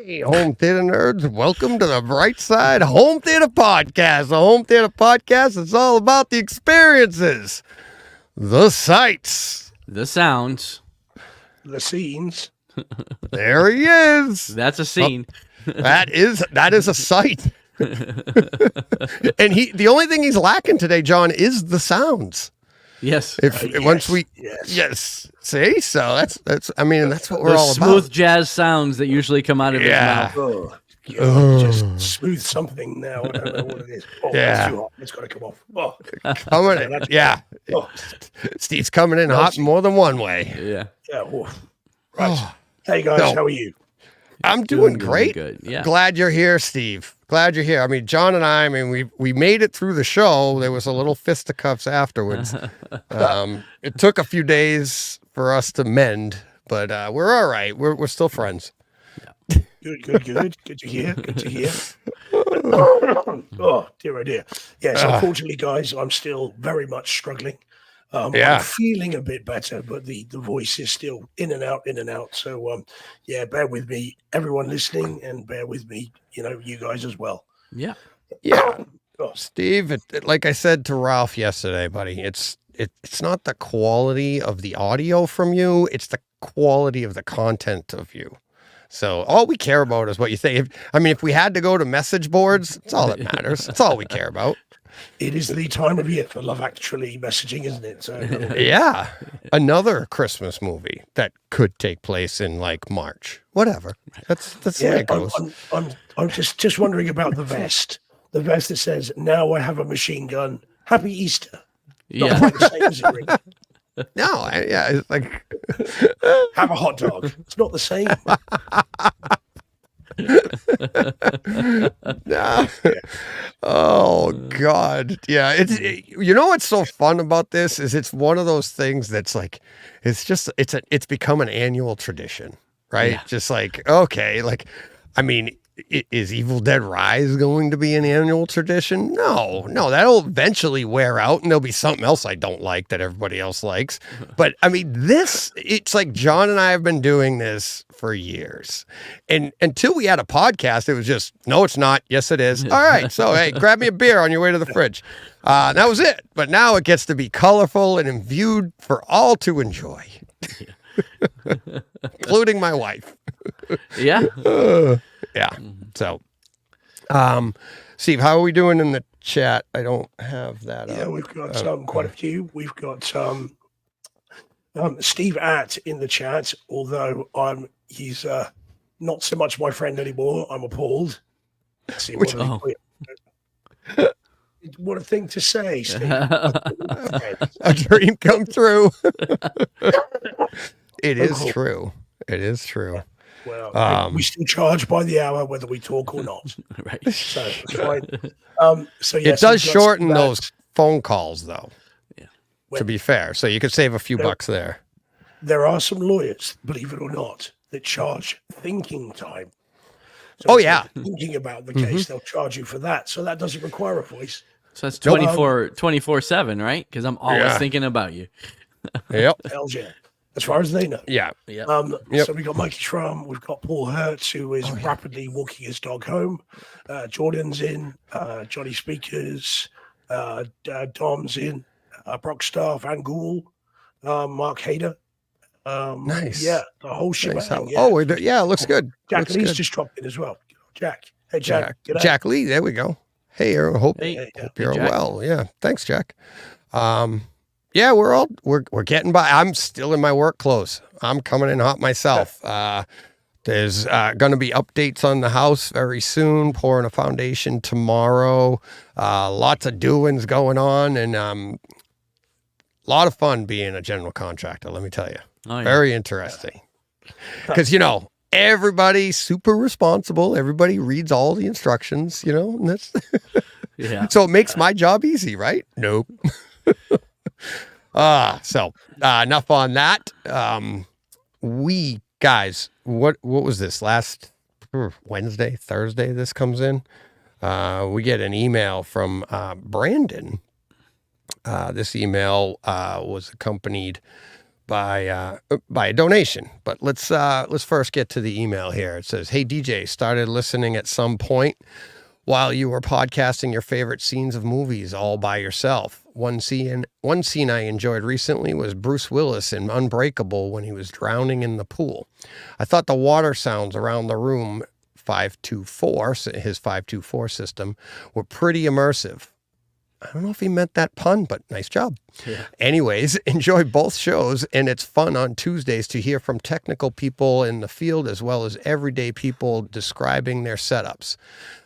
Hey, home theater nerds, welcome to the Bright Side Home Theater Podcast. The Home Theater Podcast is all about the experiences, the sights, the sounds, the scenes. There he is. That's a scene. That is a sight. And the only thing he's lacking today, John, is the sounds. Yes. Once we yes. See, so that's I mean that's what we're all about. Smooth jazz sounds that usually come out of his mouth. Just smooth something now. I don't know what it is. Oh, it's too hot. It's got to come off. Oh. Coming in. Yeah. Oh. Steve's coming in hot more than one way. Yeah. Yeah. Right. Hey guys, how are you? I'm doing great. Good. Yeah. Glad you're here, Steve. Glad you're here. I mean, John and I mean, we made it through the show. There was a little fisticuffs afterwards. It took a few days for us to mend, but we're all right. We're still friends. Good. Good to hear. Good to hear. Oh, dear. Yes, unfortunately, guys, I'm still very much struggling. I'm feeling a bit better, but the voice is still in and out. So, bear with me, everyone listening, and bear with me, you guys as well. Yeah. Oh. Steve, like I said to Ralph yesterday, buddy, it's not the quality of the audio from you, it's the quality of the content of you. So all we care about is what you think. If we had to go to message boards, it's all that matters. That's all we care about. It is the time of year for Love Actually messaging, isn't it? So yeah, another Christmas movie that could take place in like March, whatever. That's the way it goes. I'm just wondering about the vest. The vest that says, "Now I have a machine gun. Happy Easter." Yeah. Not quite the same as it really. No, it's like have a hot dog. It's not the same. Oh God. Yeah. You know what's so fun about this is it's one of those things that's like, it's become an annual tradition, right? Yeah. Just like, okay. Like, is Evil Dead Rise going to be an annual tradition? No, that'll eventually wear out and there'll be something else I don't like that everybody else likes. But it's like John and I have been doing this for years. And until we had a podcast, it was just, no, it's not. Yes, it is. All right. So, hey, grab me a beer on your way to the fridge. That was it. But now it gets to be colorful and imbued for all to enjoy, including my wife. Yeah. Yeah. So, Steve, how are we doing in the chat? I don't have that. Yeah, we've got quite a few. We've got Steve at in the chat, although he's not so much my friend anymore. I'm appalled. Let's see what a thing to say, Steve. A dream come true. It is true. It is true. Well, we still charge by the hour whether we talk or not. Right. So it's fine. It does shorten those phone calls, though. Yeah. To be fair, so you could save a few bucks there. There are some lawyers, believe it or not, that charge thinking time. So thinking about the case, they'll charge you for that. So that doesn't require a voice. So that's 24/7, right? Because I'm always thinking about you. Yep. Hell yeah. As far as they know. Yeah. So we got Mikey Schramm, we've got Paul Hertz, who is rapidly walking his dog home. Jordan's in, Johnny Speakers, Dom's in, Brockstar, Van Gool, Mark Hader. Nice. Yeah, the whole shebang. Nice. It looks good. Jack Lee's just dropped in as well. Jack. Hey, Jack. Jack Lee, there we go. Hey, I hope you're Jack. well. Yeah, thanks, Jack. Yeah, we're getting by. I'm still in my work clothes. I'm coming in hot myself. There's going to be updates on the house very soon, pouring a foundation tomorrow. Lots of doings going on, and a lot of fun being a general contractor, let me tell you. Oh, yeah. Very interesting. Because, everybody's super responsible. Everybody reads all the instructions, and that's so it makes my job easy, right? Nope. So enough on that. We guys, what was this last Wednesday, Thursday? This comes in. We get an email from Brandon. This email was accompanied by a donation. But let's first get to the email here. It says, "Hey DJ, started listening at some point while you were podcasting your favorite scenes of movies all by yourself. One scene I enjoyed recently was Bruce Willis in Unbreakable when he was drowning in the pool. I thought the water sounds around the room 524, his 524 system, were pretty immersive." I don't know if he meant that pun, but nice job. Yeah. Anyways, enjoy both shows, and it's fun on Tuesdays to hear from technical people in the field as well as everyday people describing their setups.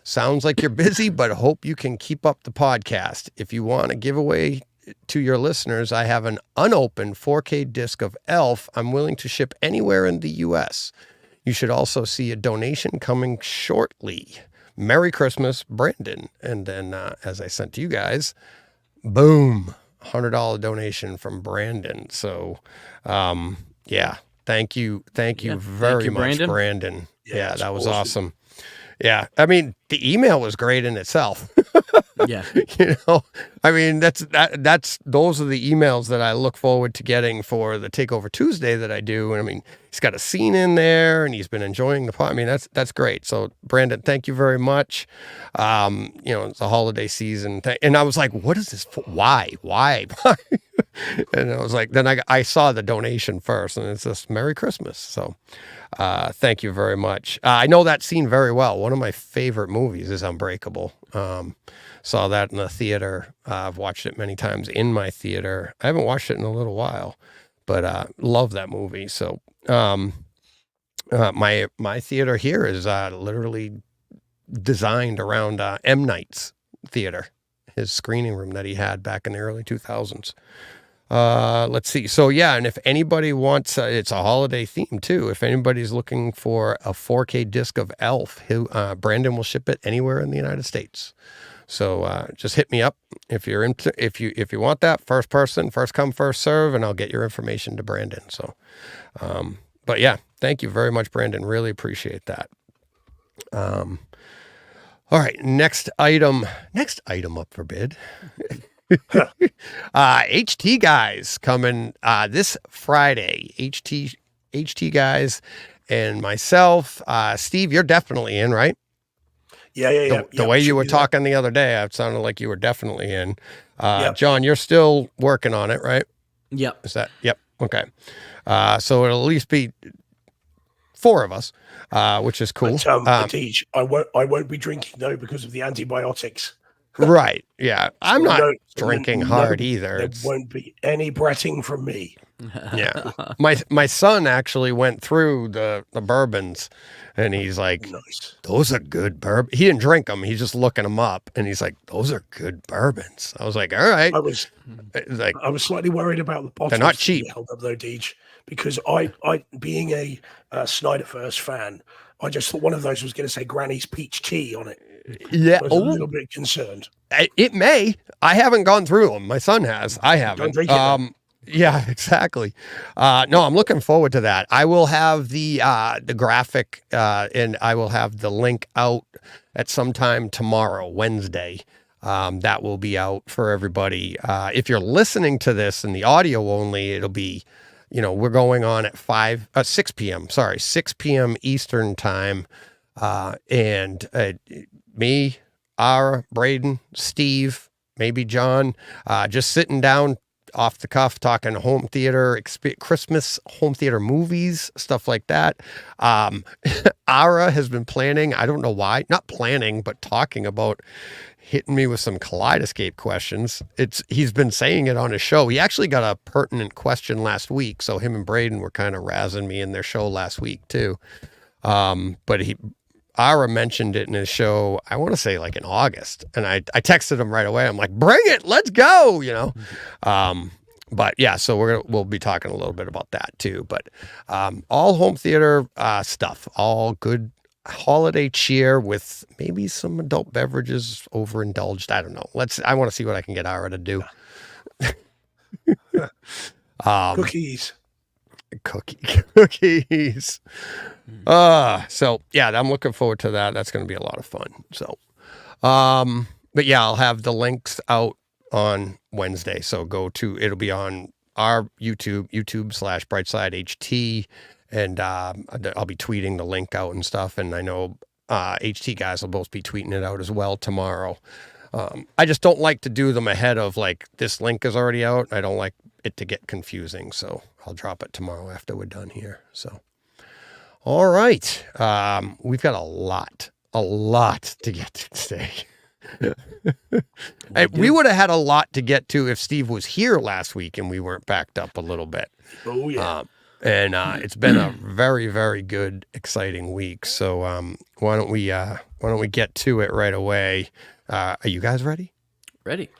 Sounds like you're busy, but hope you can keep up the podcast. If you want to give away to your listeners, I have an unopened 4K disc of Elf I'm willing to ship anywhere in the U.S. You should also see a donation coming shortly. Merry Christmas, Brandon. And then, as I sent to you guys, boom, $100 donation from Brandon. So, yeah, thank you very much, Brandon. Yeah, that was awesome. Yeah, I mean, the email was great in itself. Yeah, I mean, that's those are the emails that I look forward to getting for the Takeover Tuesday that I do. And I mean, he's got a scene in there, and he's been enjoying the pod. I mean, that's great. So, Brandon, thank you very much. It's a holiday season, and I was like, what is this for? Why? And I was like, then I saw the donation first, and it's just Merry Christmas. So, thank you very much. I know that scene very well. One of my favorite movies is Unbreakable. Saw that in the theater. I've watched it many times in my theater. I haven't watched it in a little while, but love that movie. So my theater here is literally designed around M. Night's theater, his screening room that he had back in the early 2000s. Let's see. So yeah, and if anybody wants, it's a holiday theme too. If anybody's looking for a 4K disc of Elf, Brandon will ship it anywhere in the United States. So just hit me up if you're if you want that. First person, first come, first serve, and I'll get your information to Brandon. So, but yeah, thank you very much, Brandon. Really appreciate that. All right, next item up for bid. HT guys coming this Friday. HT guys and myself. Steve, you're definitely in, right? Yeah. The way you were talking the other day, it sounded like you were definitely in. John, you're still working on it, right? Yep. Is that? Yep. Okay. So it'll at least be 4 of us, which is cool. But, I won't be drinking though because of the antibiotics. Right. Yeah. I'm not drinking hard either. There won't be any bretting from me. Yeah. My son actually went through the bourbons, and he's like, nice. Those are good bourbon. He didn't drink them. He's just looking them up, and he's like, those are good bourbons. I was like, all right. I was slightly worried about the bottles. They're not cheap. Held up though, Deej, because I being a Snyderverse fan, I just thought one of those was going to say Granny's peach tea on it. Yeah. I was a little bit concerned. It may. I haven't gone through them. My son has. I haven't. Don't drink it. Yeah, exactly. No, I'm looking forward to that. I will have the graphic, and I will have the link out at some time tomorrow, Wednesday. That will be out for everybody. If you're listening to this in the audio only, it'll be, we're going on at 6 p.m. Sorry, 6 p.m. Eastern time. And me, Ara, Braden, Steve, maybe John, just sitting down off the cuff, talking home theater, Christmas home theater movies, stuff like that. Ara has been planning, I don't know why, not planning, but talking about hitting me with some Kaleidoscape questions. He's been saying it on his show. He actually got a pertinent question last week, so him and Braden were kind of razzing me in their show last week too. But Ara mentioned it in his show, I want to say like in August. And I texted him right away. I'm like, bring it, let's go, But yeah, so we'll be talking a little bit about that too. But all home theater stuff, all good holiday cheer with maybe some adult beverages overindulged. I don't know. I want to see what I can get Ara to do. Cookies. So yeah, I'm looking forward to that. That's going to be a lot of fun. So, but yeah, I'll have the links out on Wednesday. So it'll be on our YouTube/BrightSideHT, and I'll be tweeting the link out and stuff. And I know HT guys will both be tweeting it out as well tomorrow. I just don't like to do them ahead of like this link is already out. I don't like it to get confusing, so I'll drop it tomorrow after we're done here. So, all right, we've got a lot to get to today. We would have had a lot to get to if Steve was here last week and we weren't backed up a little bit. Oh yeah. And it's been a very, very good, exciting week. So why don't we get to it right away? Are you guys ready? Ready.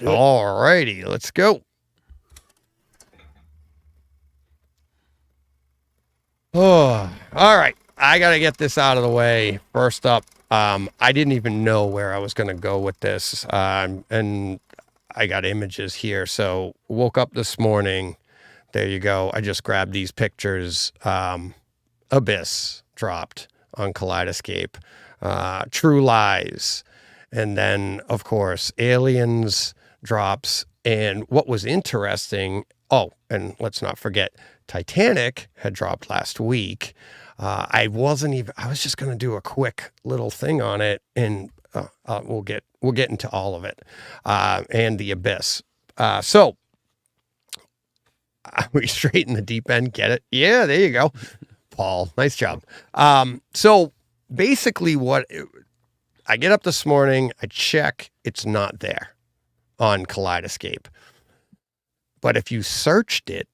All righty, let's go. Oh, all right. I got to get this out of the way. First up, I didn't even know where I was going to go with this. And I got images here. So woke up this morning. There you go. I just grabbed these pictures. Abyss dropped on Kaleidoscape. True Lies. And then, of course, Aliens drops. And what was interesting, and let's not forget, Titanic had dropped last week. I was just going to do a quick little thing on it, and we'll get into all of it, and The Abyss. So we straight in the deep end. Get it? Yeah, there you go, Paul. Nice job. So basically, I get up this morning, I check, it's not there on Kaleidoscape, but if you searched it,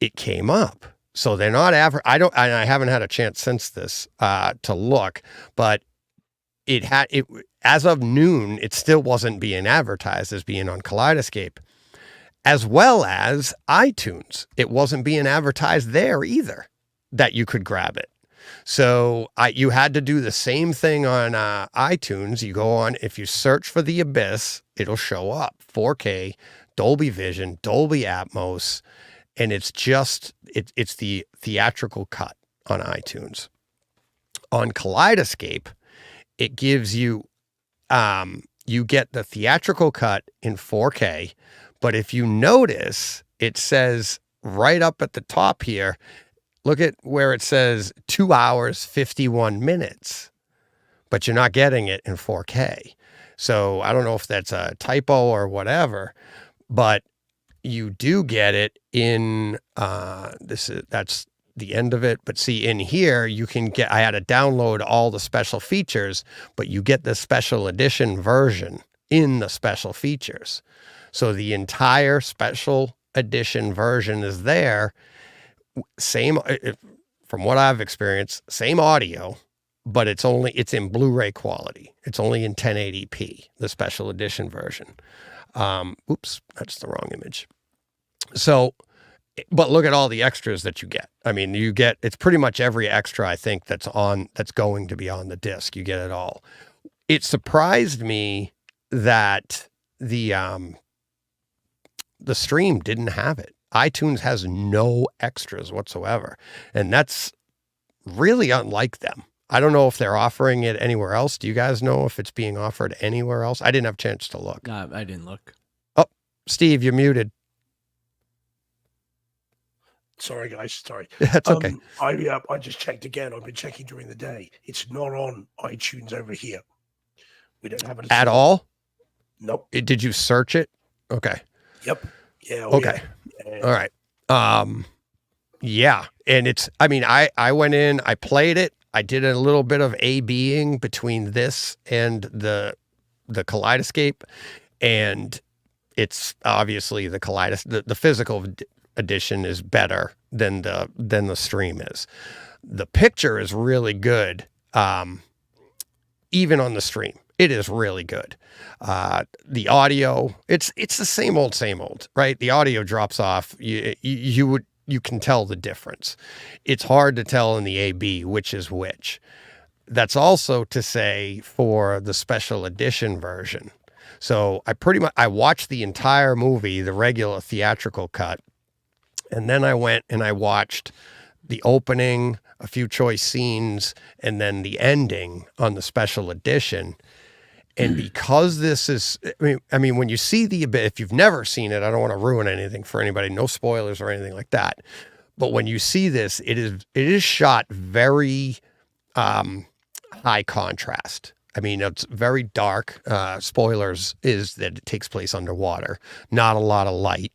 it came up. So they're not I haven't had a chance since this to look, but it as of noon, it still wasn't being advertised as being on Kaleidoscape, as well as iTunes. It wasn't being advertised there either that you could grab it. So you had to do the same thing on iTunes. You go on, if you search for The Abyss, it'll show up 4K, Dolby Vision, Dolby Atmos. And it's the theatrical cut on iTunes. On Kaleidoscape, it gives you, you get the theatrical cut in 4K, but if you notice, it says right up at the top here, look at where it says 2 hours, 51 minutes, but you're not getting it in 4K. So I don't know if that's a typo or whatever, but you do get it in that's the end of it. But see, in here I had to download all the special features, but you get the special edition version in the special features. So the entire special edition version is there. Same, from what I've experienced, same audio, but it's in Blu-ray quality. It's only in 1080p, the special edition version. Oops, that's the wrong image. So, but look at all the extras that you get. I mean, it's pretty much every extra, I think, that's going to be on the disc. You get it all. It surprised me that the stream didn't have it. iTunes has no extras whatsoever. And that's really unlike them. I don't know if they're offering it anywhere else. Do you guys know if it's being offered anywhere else? I didn't have a chance to look. No, I didn't look. Oh, Steve, you're muted. Sorry, guys. Sorry. That's okay. I just checked again. I've been checking during the day. It's not on iTunes over here. We don't have it at all. Nope. Did you search it? Okay. Yep. Yeah. Okay. Yeah. All right. Yeah. And I went in, I played it. I did a little bit of A/B-ing between this and the Kaleidoscape, and it's obviously the physical edition is better than the stream is. The picture is really good. Even on the stream, it is really good. The audio, it's the same old, right? The audio drops off. You can tell the difference. It's hard to tell in the A/B which is which. That's also to say for the special edition version. So I watched the entire movie, the regular theatrical cut, and then I went and I watched the opening, a few choice scenes, and then the ending on the special edition. And because this is, I mean, when you see if you've never seen it, I don't want to ruin anything for anybody, no spoilers or anything like that. But when you see this, it is shot very high contrast. I mean, it's very dark. Spoilers is that it takes place underwater, not a lot of light.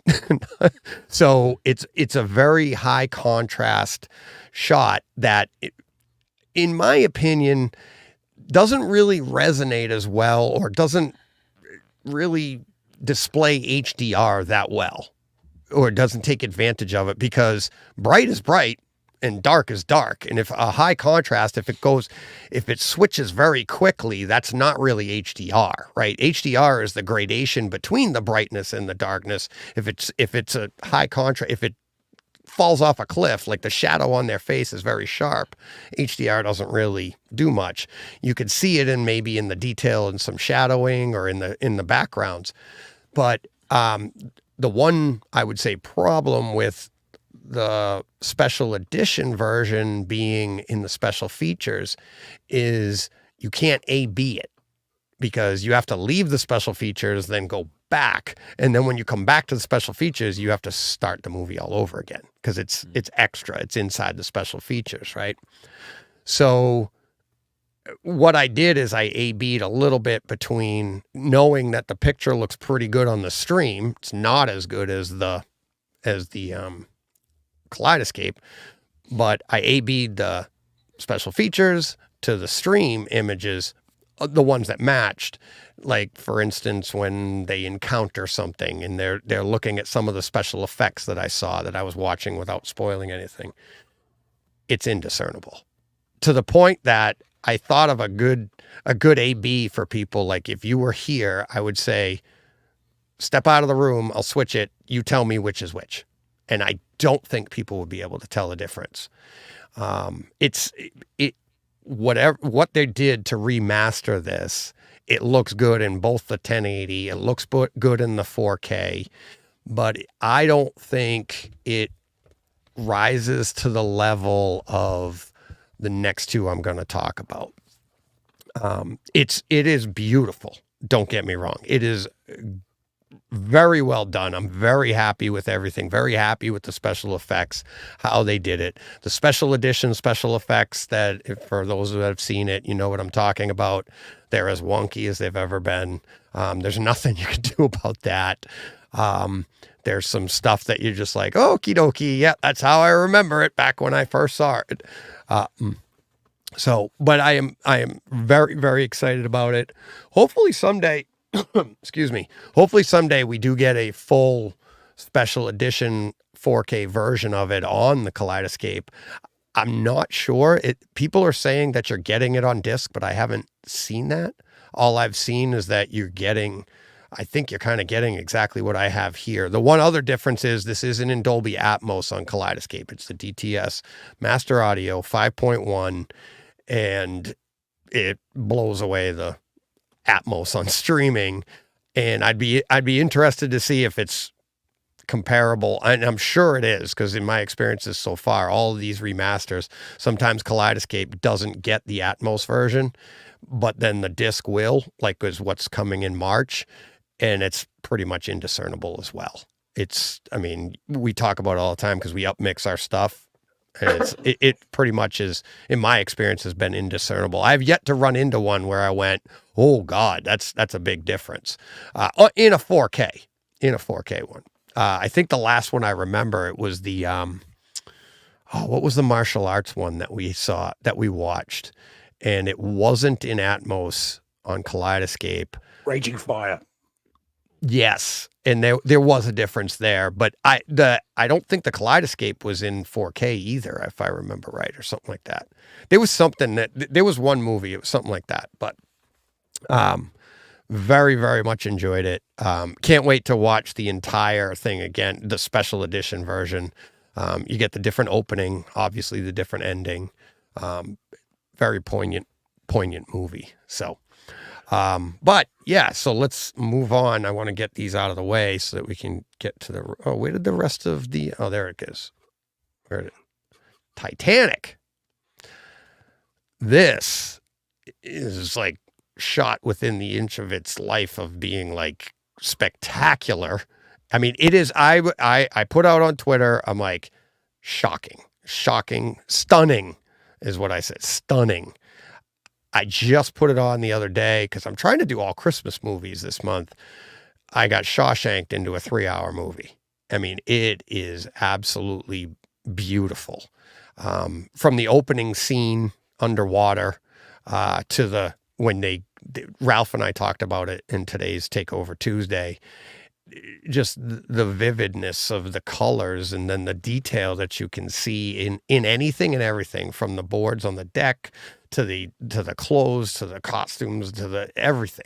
So it's a very high contrast shot that, in my opinion, doesn't really resonate as well, or doesn't really display HDR that well, or doesn't take advantage of it, because bright is bright and dark is dark. And if a high contrast, if it switches very quickly, that's not really HDR, right? HDR is the gradation between the brightness and the darkness. If it's a high contrast, if it falls off a cliff, like the shadow on their face is very sharp, HDR doesn't really do much. You could see it maybe in the detail and some shadowing or in the backgrounds. But the one, I would say, problem with the special edition version being in the special features is you can't A/B it, because you have to leave the special features, then go back. And then when you come back to the special features, you have to start the movie all over again, because it's extra. It's inside the special features, right? So what I did is I A/B'd a little bit between knowing that the picture looks pretty good on the stream. It's not as good as the Kaleidoscape, but I A/B'd the special features to the stream images, the ones that matched. Like, for instance, when they encounter something and they're looking at some of the special effects that I saw, that I was watching without spoiling anything, it's indiscernible, to the point that I thought of a good A/B for people. Like, if you were here, I would say, step out of the room, I'll switch it, you tell me which is which. And I don't think people would be able to tell the difference. What they did to remaster this, it looks good in both the 1080, it looks good in the 4K, but I don't think it rises to the level of the next two I'm going to talk about. It is beautiful. Don't get me wrong. It is very well done. I'm very happy with everything. Very happy with the special effects, how they did it. The special edition special effects, that for those who have seen it, you know what I'm talking about. They're as wonky as they've ever been. There's nothing you can do about that. There's some stuff that you're just like, okie dokie, yeah, that's how I remember it back when I first saw it. But I am very, very excited about it. Hopefully someday, excuse me, hopefully someday we do get a full special edition 4K version of it on the Kaleidoscape. I'm not sure. People are saying that you're getting it on disc, but I haven't seen that. All I've seen is that I think you're kind of getting exactly what I have here. The one other difference is this isn't in Dolby Atmos on Kaleidoscape. It's the DTS Master Audio 5.1, and it blows away the Atmos on streaming. And I'd be interested to see if it's comparable, and I'm sure it is, because in my experiences so far, all of these remasters, sometimes Kaleidoscape doesn't get the Atmos version, but then the disc will, like is what's coming in March, and it's pretty much indiscernible as well. We talk about it all the time because we upmix our stuff, and it pretty much is, in my experience, has been indiscernible. I've yet to run into one where I went, oh God, that's a big difference in a 4K one. I think the last one I remember, it was the what was the martial arts one that we watched, and it wasn't in Atmos on Kaleidoscape. Raging Fire. Yes, and there was a difference there, but I don't think the Kaleidoscape was in 4K either, if I remember right, or something like that. There was one movie, it was something like that, but very, very much enjoyed it. Can't wait to watch the entire thing again, the special edition version. You get the different opening, obviously the different ending. Very poignant movie. So, but yeah, so let's move on. I want to get these out of the way so that we can get to where did the rest of there it is. Titanic. This is like shot within the inch of its life of being like spectacular. I mean, it is, I put out on Twitter, I'm like, shocking, stunning is what I said. Stunning. I just put it on the other day because I'm trying to do all Christmas movies this month. I got Shawshanked into a 3-hour movie. I mean, it is absolutely beautiful. From the opening scene underwater to Ralph and I talked about it in today's Takeover Tuesday, just the vividness of the colors and then the detail that you can see in anything and everything, from the boards on the deck to the clothes, to the costumes, to the everything,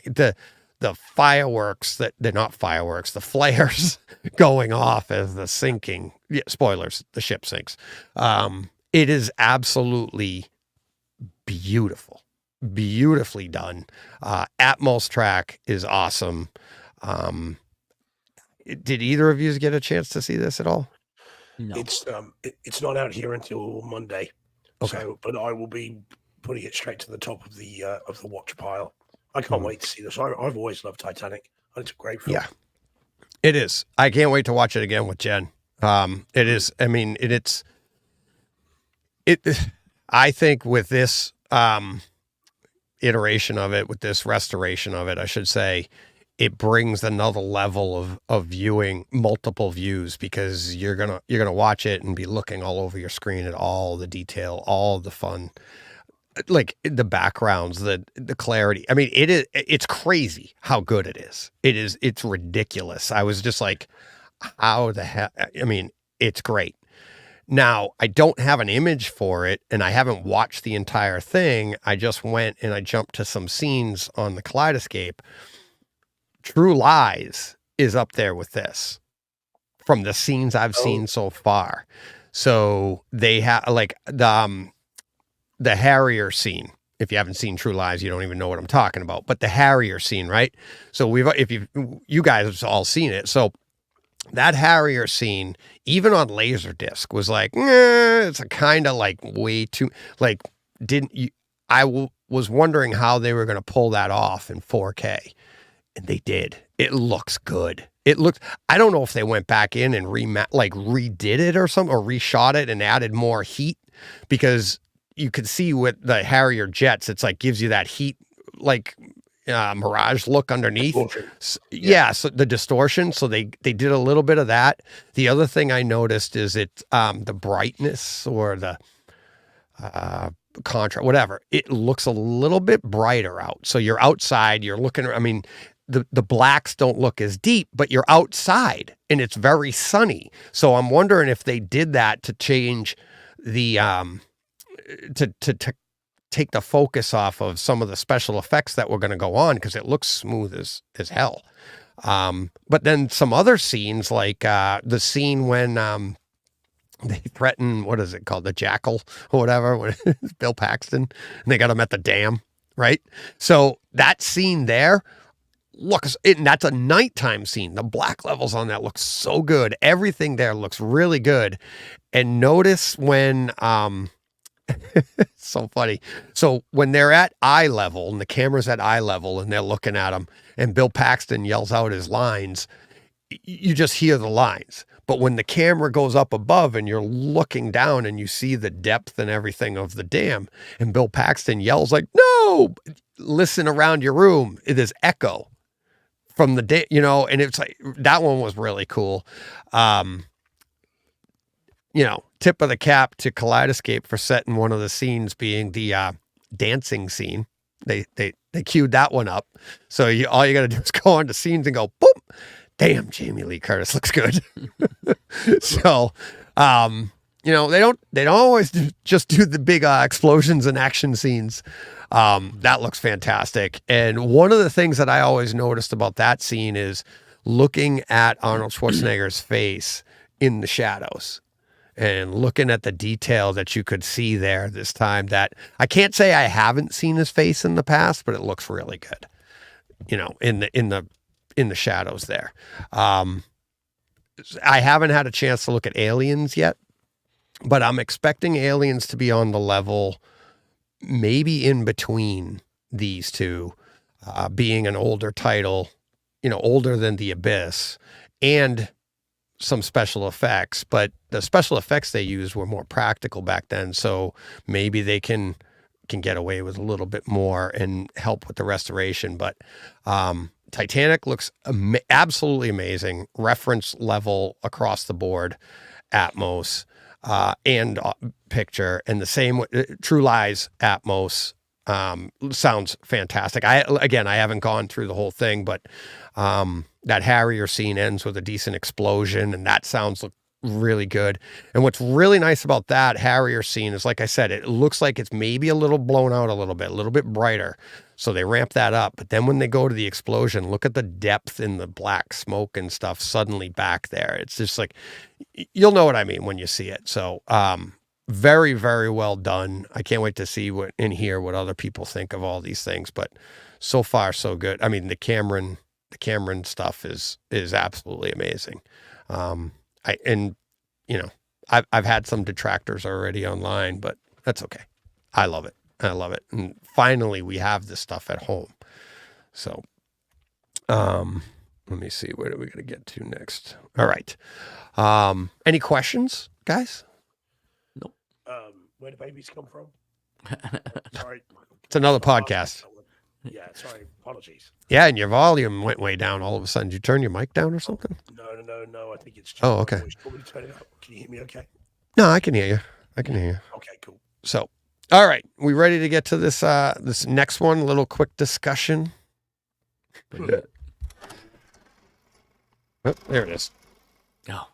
the fireworks they're not fireworks, the flares going off as the sinking. Yeah, spoilers, the ship sinks. It is absolutely beautiful, beautifully done. Atmos track is awesome. Did either of you get a chance to see this at all? No. It's not out here until Monday. Okay. So, but I will be putting it straight to the top of the watch pile. I can't wait to see this. I've always loved Titanic. It's a great film. Yeah, it is. I can't wait to watch it again with Jen. It is. I mean, I think with this iteration of it, with this restoration of it, I should say, it brings another level of viewing, multiple views, because you're gonna watch it and be looking all over your screen at all the detail, all the fun, like the backgrounds, the clarity. I mean, it's crazy how good it is. It's ridiculous. I was just like, how the hell? I mean, it's great. Now, I don't have an image for it, and I haven't watched the entire thing. I just went and I jumped to some scenes on the Kaleidoscape. True Lies is up there with this from the scenes I've seen so far. So they have like the Harrier scene. If you haven't seen True Lies, you don't even know what I'm talking about. But the Harrier scene, right? So you guys have all seen it. So that Harrier scene, even on Laserdisc, was like, it's a kind of like way too, like, was wondering how they were going to pull that off in 4K. And they did. It looks good. I don't know if they went back in and redid it or something, or reshot it and added more heat, because you could see with the Harrier jets, it's like gives you that heat, like Mirage look underneath. Yeah. So the distortion. So they did a little bit of that. The other thing I noticed is the brightness or the contrast, whatever. It looks a little bit brighter out. So you're outside, you're looking, I mean, the blacks don't look as deep, but you're outside and it's very sunny. So I'm wondering if they did that to change the, to take the focus off of some of the special effects that were going to go on, because it looks smooth as hell. But then some other scenes, like the scene when they threaten, what is it called? The Jackal or whatever, Bill Paxton, and they got him at the dam, right? So that scene there, and that's a nighttime scene. The black levels on that look so good. Everything there looks really good. And notice when, so funny. So when they're at eye level and the camera's at eye level and they're looking at them and Bill Paxton yells out his lines, you just hear the lines. But when the camera goes up above and you're looking down and you see the depth and everything of the dam, and Bill Paxton yells like, "No, listen around your room." It is echo from the day, and it's like, that one was really cool. Tip of the cap to Kaleidoscape for setting one of the scenes being the dancing scene. They queued that one up. So all you got to do is go on to scenes and go, boom, damn, Jamie Lee Curtis looks good. So, they don't always just do the big explosions and action scenes. That looks fantastic. And one of the things that I always noticed about that scene is looking at Arnold Schwarzenegger's face in the shadows and looking at the detail that you could see there this time. That I can't say I haven't seen his face in the past, but it looks really good, in the shadows there. I haven't had a chance to look at Aliens yet, but I'm expecting Aliens to be on the level, maybe in between these two. being an older title, older than The Abyss, and some special effects, but the special effects they used were more practical back then. So maybe they can get away with a little bit more and help with the restoration. But Titanic looks absolutely amazing. Reference level across the board, Atmos and picture, and the same True Lies Atmos sounds fantastic. I haven't gone through the whole thing, but that Harrier scene ends with a decent explosion, and that sounds really good. And what's really nice about that Harrier scene is, like I said, it looks like it's maybe a little blown out a little bit brighter. So they ramp that up. But then when they go to the explosion, look at the depth in the black smoke and stuff suddenly back there. It's just like, you'll know what I mean when you see it. So very, very well done. I can't wait to see what other people think of all these things. But so far, so good. I mean, the Cameron stuff is absolutely amazing. I've had some detractors already online, but that's okay. I love it. And finally we have this stuff at home. So, let me see, where are we going to get to next? All right. Any questions, guys? Nope. Where do babies come from? Sorry. It's another podcast. Yeah, sorry. Apologies. Yeah, and your volume went way down all of a sudden. Did you turn your mic down or something? No. I think it's just okay. Voice. Want me to turn it up? Can you hear me okay? No, I can hear you. Okay, cool. So, all right. We ready to get to this this next one? A little quick discussion. Oh, there it is. Oh.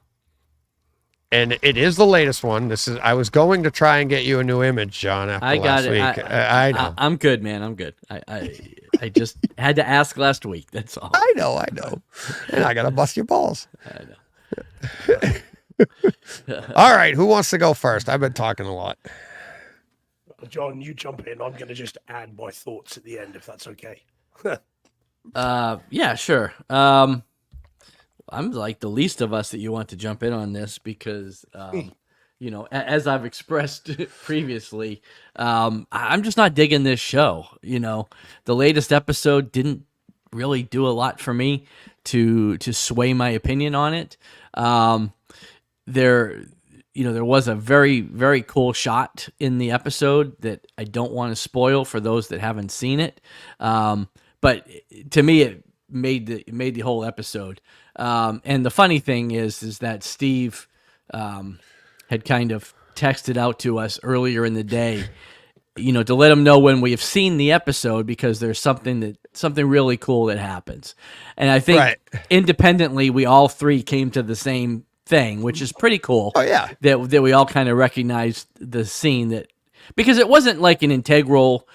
And it is the latest one. I was going to try and get you a new image, John, after last week. I know. I'm good, man. I'm good. I just had to ask last week. That's all. I know. And I got to bust your balls. I know. All right. Who wants to go first? I've been talking a lot. John, you jump in. I'm going to just add my thoughts at the end, if that's okay. Yeah, sure. I'm like the least of us that you want to jump in on this because, as I've expressed previously, I'm just not digging this show. The latest episode didn't really do a lot for me to sway my opinion on it. There was a very, very cool shot in the episode that I don't want to spoil for those that haven't seen it. But to me, it made the whole episode. And the funny thing is that Steve had kind of texted out to us earlier in the day, to let him know when we have seen the episode, because there's something really cool that happens. And I think independently, we all three came to the same thing, which is pretty cool. Oh yeah, that we all kind of recognized the scene, because it wasn't like an integral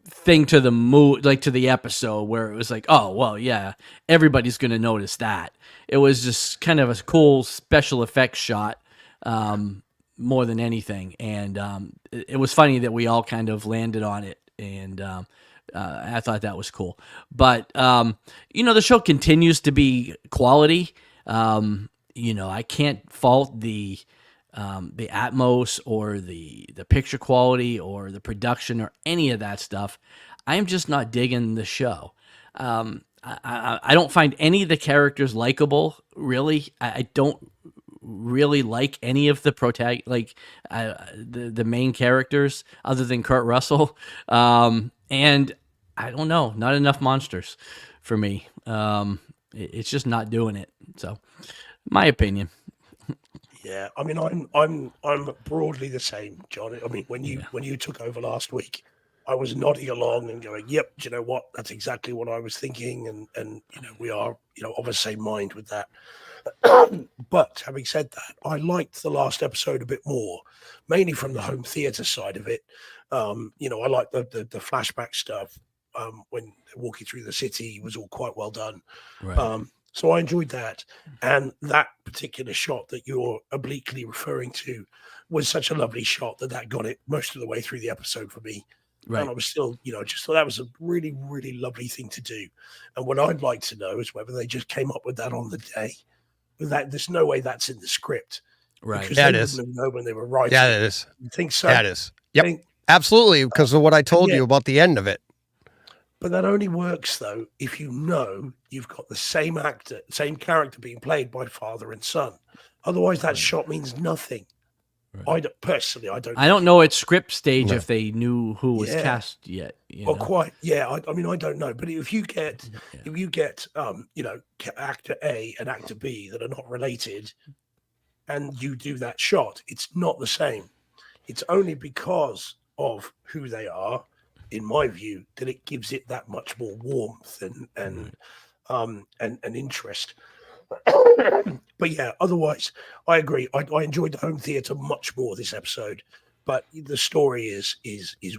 thing to the mood, to the episode, where it was like, oh well, yeah, everybody's gonna notice that. It was just kind of a cool special effects shot, more than anything, and it was funny that we all kind of landed on it, and I thought that was cool. But the show continues to be quality. I can't fault the Atmos or the picture quality or the production or any of that stuff. I am just not digging the show. I don't find any of the characters likable, really. I don't really like any of the the main characters other than Kurt Russell. And I don't know, not enough monsters for me. It's just not doing it. So, my opinion. Yeah, I mean, I'm broadly the same, John. I mean, when you took over last week, I was nodding along and going, "Yep, do you know what? That's exactly what I was thinking." And we are of the same mind with that. But having said that, I liked the last episode a bit more, mainly from the home theater side of it. I like the flashback stuff. When walking through the city was all quite well done. Right. So I enjoyed that. And that particular shot that you're obliquely referring to was such a lovely shot that got it most of the way through the episode for me. Right. And I was still, just thought that was a really, really lovely thing to do. And what I'd like to know is whether they just came up with that on the day. There's no way that's in the script. Right. Because yeah, they it is. wouldn't know when they were writing. Yeah, it is. You think so? Yeah, it is. Yep. Absolutely. Because of what I told you about the end of it. But that only works though if you know you've got the same actor, same character being played by father and son. Otherwise, that shot means nothing. Right. I don't. I don't know at script stage No. if they knew who was Yeah. cast yet. Well, quite. Yeah. I mean, I don't know. But if you get, actor A and actor B that are not related, and you do that shot, it's not the same. It's only because of who they are, in my view, that it gives it that much more warmth and interest. But yeah, otherwise, I agree. I enjoyed the home theater much more this episode, but the story is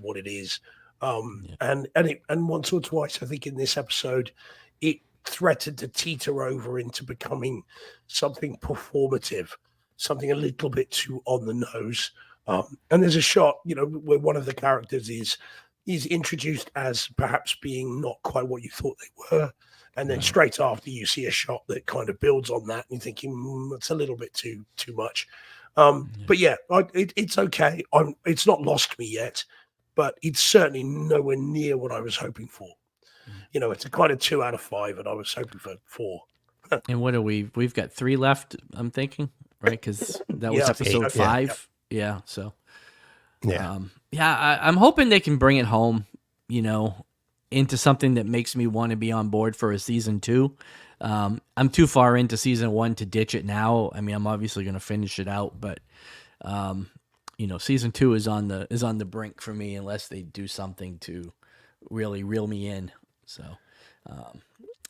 what it is. And once or twice, I think in this episode, it threatened to teeter over into becoming something performative, something a little bit too on the nose. And there's a shot, where one of the characters is introduced as perhaps being not quite what you thought they were. And then straight after, you see a shot that kind of builds on that, and you're thinking, it's a little bit too much. But yeah, it's okay. It's not lost me yet, but it's certainly nowhere near what I was hoping for. It's a kind of 2 out of 5, and I was hoping for 4. And what are we've got 3 left, I'm thinking, right? Because that was Yeah, episode 5. yeah. So Yeah. I'm hoping they can bring it home, into something that makes me want to be on board for a season 2. I'm too far into season 1 to ditch it now. I mean, I'm obviously going to finish it out, but season 2 is on the brink for me unless they do something to really reel me in. So,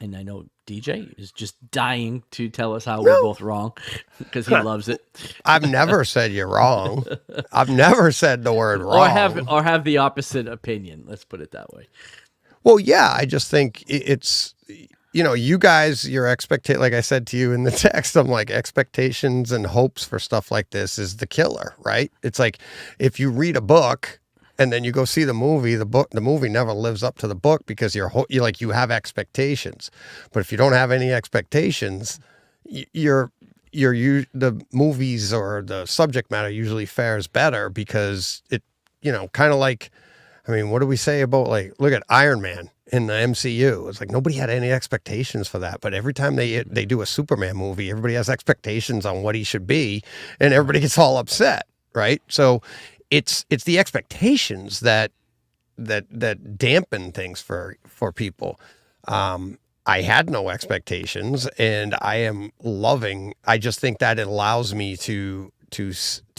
and I know DJ is just dying to tell us how we're both wrong because he loves it. I've never said you're wrong. I've never said the word wrong. Or have the opposite opinion. Let's put it that way. Well, yeah, I just think it's, you guys, your expectation, like I said to you in the text, I'm like, expectations and hopes for stuff like this is the killer, right? It's like, if you read a book and then you go see the movie, the movie never lives up to the book because you have expectations. But if you don't have any expectations, the movies or the subject matter usually fares better because it, kind of like, I mean, what do we say about, like, look at Iron Man in the MCU? It's like nobody had any expectations for that. But every time they do a Superman movie, everybody has expectations on what he should be, and everybody gets all upset, right? So it's the expectations that dampen things for people. I had no expectations, and I am loving. I just think that it allows me to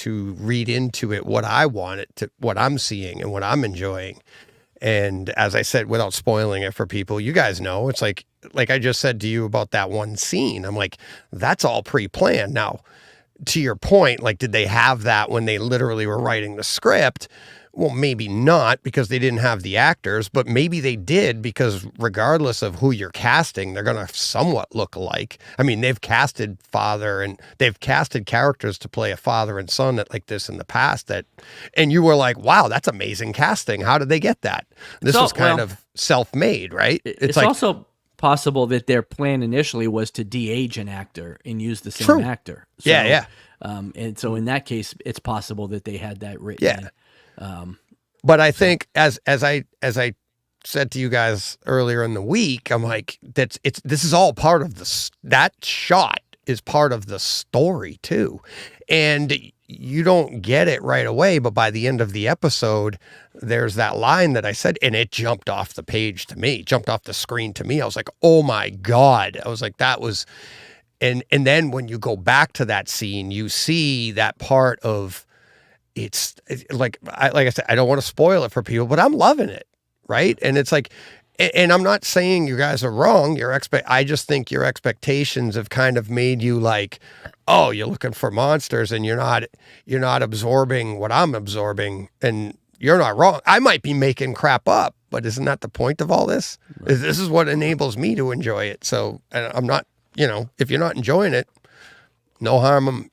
read into it what I want it to, what I'm seeing and what I'm enjoying. And as I said, without spoiling it for people, you guys know, it's like I just said to you about that one scene. I'm like, that's all pre-planned. Now, to your point, like, did they have that when they literally were writing the script? Well, maybe not because they didn't have the actors, but maybe they did because regardless of who you're casting, they're going to somewhat look alike. I mean, they've casted characters to play a father and son like this in the past and you were like, wow, that's amazing casting. How did they get that? This was kind of self-made, right? It's like, also possible that their plan initially was to de-age an actor and use the same actor. So, yeah. And so in that case, it's possible that they had that written in. But I think as I said to you guys earlier in the week, I'm like, this is all part of that shot is part of the story too. And you don't get it right away, but by the end of the episode, there's that line that I said, and it jumped off the page to me, jumped off the screen to me. I was like, oh my God. I was like, that was, and then when you go back to that scene, you see that part of, it's like I said, I don't want to spoil it for people, but I'm loving it, right? And it's like, and I'm not saying you guys are wrong. I just think your expectations have kind of made you like, oh, you're looking for monsters, and you're not absorbing what I'm absorbing, and you're not wrong. I might be making crap up, but isn't that the point of all this? Right. This is what enables me to enjoy it. So I'm not, if you're not enjoying it, no harm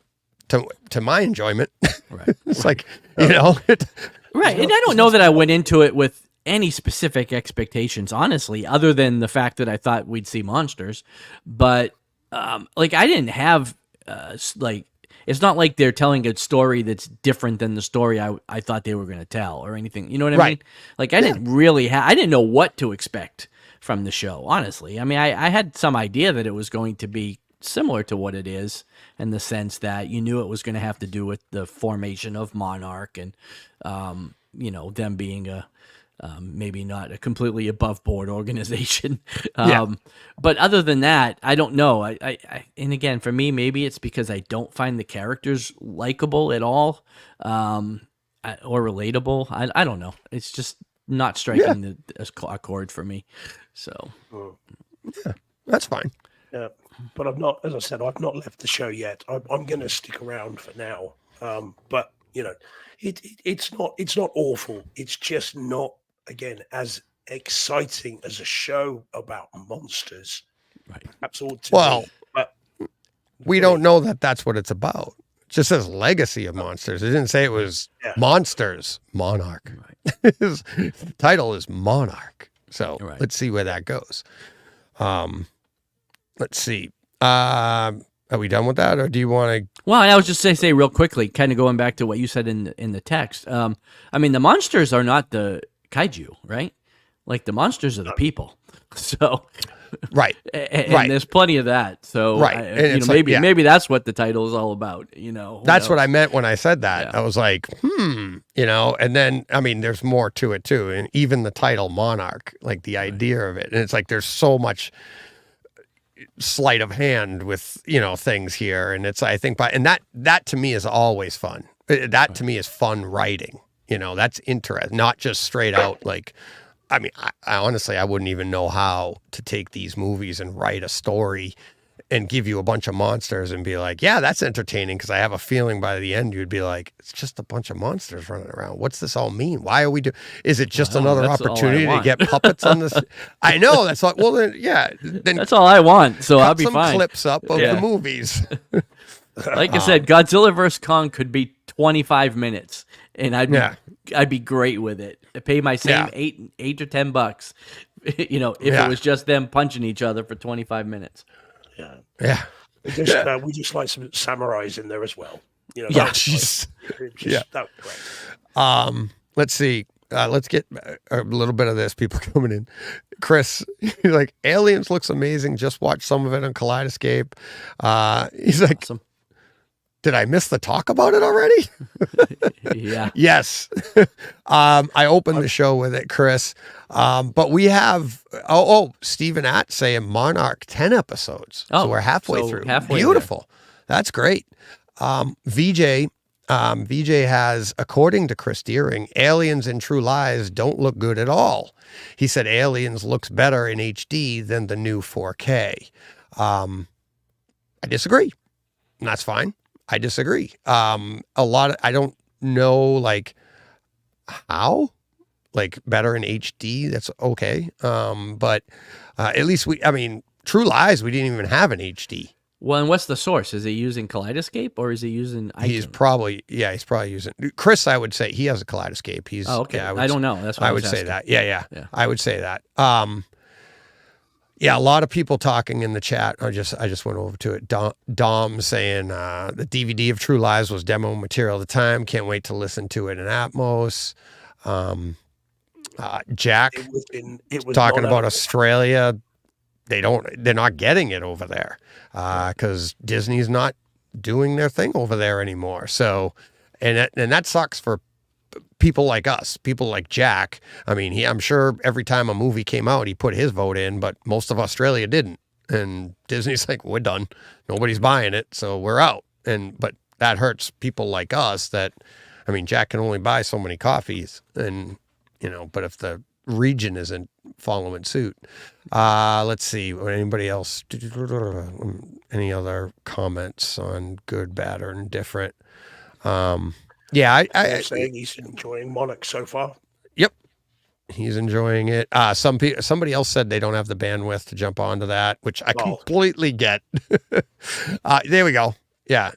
to my enjoyment. Right. It's like, right. Right. And I don't know that I went into it with any specific expectations, honestly, other than the fact that I thought we'd see monsters. But I didn't have it's not like they're telling a story that's different than the story I thought they were going to tell or anything. You know what I mean? Like I didn't really I didn't know what to expect from the show, honestly. I mean, I had some idea that it was going to be similar to what it is in the sense that you knew it was going to have to do with the formation of Monarch and, you know, them being a, maybe not a completely above board organization. But other than that, I don't know. And again, for me, maybe it's because I don't find the characters likable at all, or relatable. I don't know. It's just not striking a chord for me. So yeah, that's fine. Yeah, but I've not, as I said, I've not left the show yet. I'm going to stick around for now. But you know, it's not awful. It's just not, again, as exciting as a show about monsters. Right. Perhaps ought to Well, be, but we don't know that that's what it's about. It just says Legacy of Monsters. It didn't say it was Monsters Monarch. Right. His title is Monarch. So Right. let's see where that goes. Let's see. Are we done with that, or do you want to? Well, I was just say real quickly, kind of going back to what you said in the text. I mean, the monsters are not the kaiju, right? Like the monsters are the people. So, Right, and there's plenty of that. So, right, you know, maybe that's what the title is all about. You know, that's what I meant when I said that. Yeah. I was like, you know, and then I mean, there's more to it too, and even the title Monarch, like the idea of it, and it's like there's so much sleight of hand with, you know, things here, and it's, I think, and that to me is always fun. That to me is fun writing. You know, that's interesting, not just straight out like. I mean, I honestly, I wouldn't even know how to take these movies and write a story and give you a bunch of monsters and be like, yeah, that's entertaining, because I have a feeling by the end you'd be like, it's just a bunch of monsters running around. What's this all mean? Why are we doing? Is it just another opportunity to get puppets on this? I know, that's like, well, then, yeah, then that's all I want. So I'll be some fine. clips up of the movies. Like I said, Godzilla vs. Kong could be 25 minutes, and I'd be great with it. I pay my same $8 or $10, you know, if it was just them punching each other for 25 minutes. Yeah. We just like some samurais in there as well. You know, Yeah. That would be great. Let's see. Let's get a little bit of this. People coming in. Chris, he's like, Aliens looks amazing. Just watched some of it on Kaleidoscape. He's like, Awesome. Did I miss the talk about it already? Yeah. Yes. I opened the show with it, Chris. But we have, Stephen Att saying Monarch 10 episodes. So we're halfway through. Beautiful. That's great. VJ has, according to Chris Deering, Aliens and True Lies don't look good at all. He said Aliens looks better in HD than the new 4K. I disagree. And that's fine. I disagree. I don't know, like, how, like, better in HD. That's okay. But at least True Lies, we didn't even have an HD. Well, and what's the source? Is he using Kaleidoscape or is he using iTunes? He's probably using Chris. I would say he has a Kaleidoscape. He's okay. Yeah, I don't know. That's what I would say that. Yeah. I would say that. Yeah, a lot of people talking in the chat. I just went over to it. Dom saying the DVD of True Lies was demo material at the time. Can't wait to listen to it in Atmos. Jack it was talking about Australia. They're not getting it over there because Disney's not doing their thing over there anymore. So, and that sucks for people like us, people like Jack. I mean, I'm sure every time a movie came out, he put his vote in, but most of Australia didn't. And Disney's like, we're done. Nobody's buying it, so we're out. But that hurts people like us that, I mean, Jack can only buy so many coffees, and, you know, but if the region isn't following suit. Let's see, anybody else, any other comments on good, bad, or indifferent? Yeah, I'm saying he's enjoying Monarch so far. Yep, he's enjoying it. Somebody else said they don't have the bandwidth to jump onto that, which I completely get. There we go. Yeah,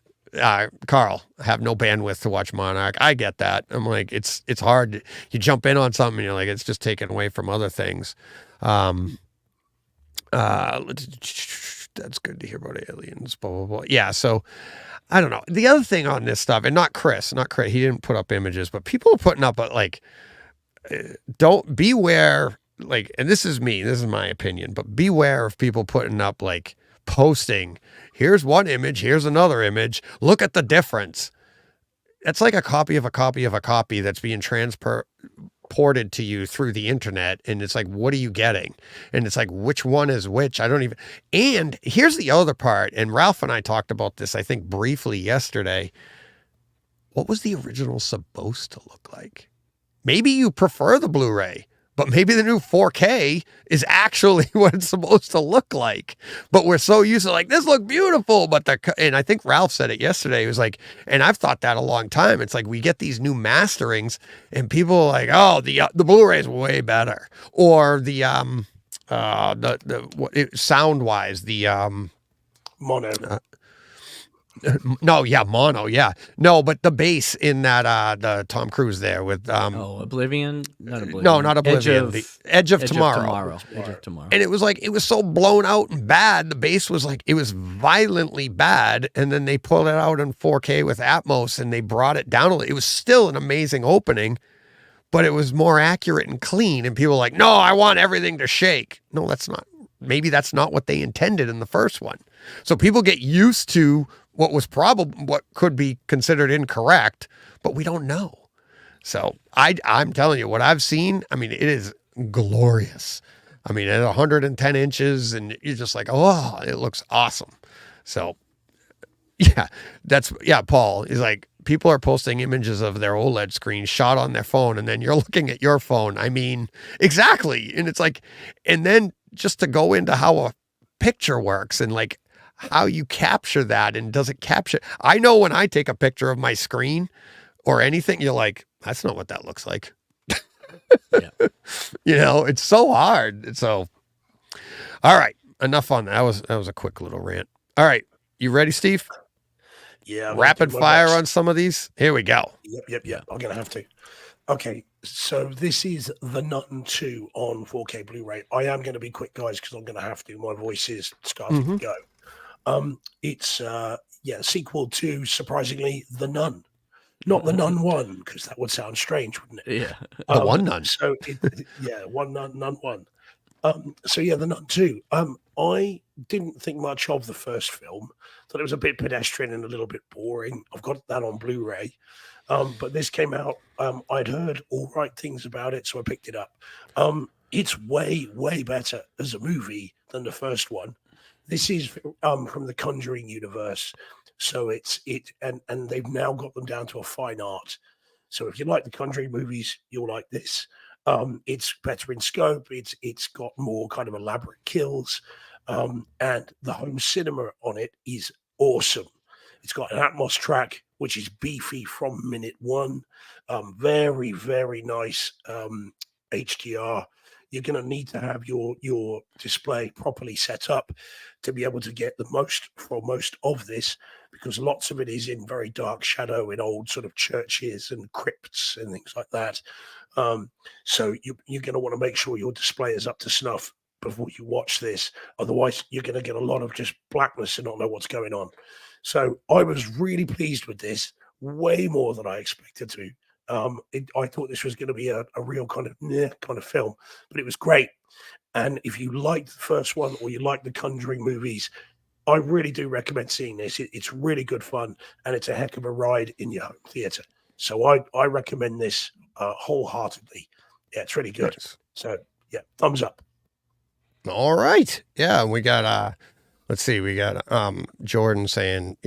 Carl, I have no bandwidth to watch Monarch. I get that. I'm like, it's hard. You jump in on something, and you're like, it's just taken away from other things. That's good to hear about aliens, blah, blah, blah. Yeah, so I don't know. The other thing on this stuff, and not Chris, he didn't put up images, but people are putting up, like, don't beware, like, and this is my opinion, but beware of people putting up, like, posting, here's one image, here's another image, look at the difference. That's like a copy of a copy of a copy that's being transported to you through the internet. And it's like, what are you getting? And it's like, which one is which? I don't even. And here's the other part. And Ralph and I talked about this, I think, briefly yesterday. What was the original supposed to look like? Maybe you prefer the Blu-ray, but maybe the new 4K is actually what it's supposed to look like. But we're so used to, like, this look beautiful. And I think Ralph said it yesterday. He was like, and I've thought that a long time. It's like we get these new masterings and people are like, oh, the Blu-ray is way better. Or the sound wise, the mono. No, yeah, mono, yeah. No, but the bass in that the Tom Cruise there with Oblivion? Not Oblivion. No, not Oblivion. The Edge of Tomorrow. Edge of Tomorrow. And it was like, it was so blown out and bad. The bass was like, it was violently bad. And then they pulled it out in 4K with Atmos and they brought it down a little. It was still an amazing opening, but it was more accurate and clean. And people were like, no, I want everything to shake. No, maybe that's not what they intended in the first one. So people get used to what could be considered incorrect, but we don't know. So I'm telling you, what I've seen, I mean, it is glorious. I mean, at 110 inches, and you're just like, oh, it looks awesome. So, yeah, Paul is like, people are posting images of their OLED screen shot on their phone, and then you're looking at your phone. I mean, exactly. And it's like, and then just to go into how a picture works and like how you capture that, and does it capture? I know when I take a picture of my screen or anything, you're like, that's not what that looks like. Yeah. You know, it's so hard. So, all right, enough on that. That was a quick little rant. All right, you ready, Steve? Yeah. Rapid fire on some of these. Here we go. Yep. I'm gonna have to. Okay, so this is the Nun II on 4K Blu-ray. I am going to be quick, guys, because I'm going to have to. My voice is starting to go. It's sequel to, surprisingly, The Nun. Not The Nun 1, because that would sound strange, wouldn't it? Yeah. The one Nun. So, one Nun, Nun 1. The Nun 2. I didn't think much of the first film. Thought it was a bit pedestrian and a little bit boring. I've got that on Blu-ray. But this came out. I'd heard all right things about it, so I picked it up. It's way, way better as a movie than the first one. This is from the Conjuring universe, so and they've now got them down to a fine art. So if you like the Conjuring movies, you'll like this. It's better in scope. It's got more kind of elaborate kills, and the home cinema on it is awesome. It's got an Atmos track, which is beefy from minute one. Very, very nice HDR. You're going to need to have your display properly set up to be able to get the most from most of this, because lots of it is in very dark shadow in old sort of churches and crypts and things like that. So you're going to want to make sure your display is up to snuff before you watch this. Otherwise, you're going to get a lot of just blackness and not know what's going on. So I was really pleased with this, way more than I expected to. I thought this was going to be a real kind of film, but it was great. And if you liked the first one or you like the Conjuring movies, I really do recommend seeing this. It's really good fun, and it's a heck of a ride in your home theater. So I recommend this wholeheartedly. Yeah, it's really good. Nice. So yeah, thumbs up. All right. Yeah, we got let's see, we got Jordan saying,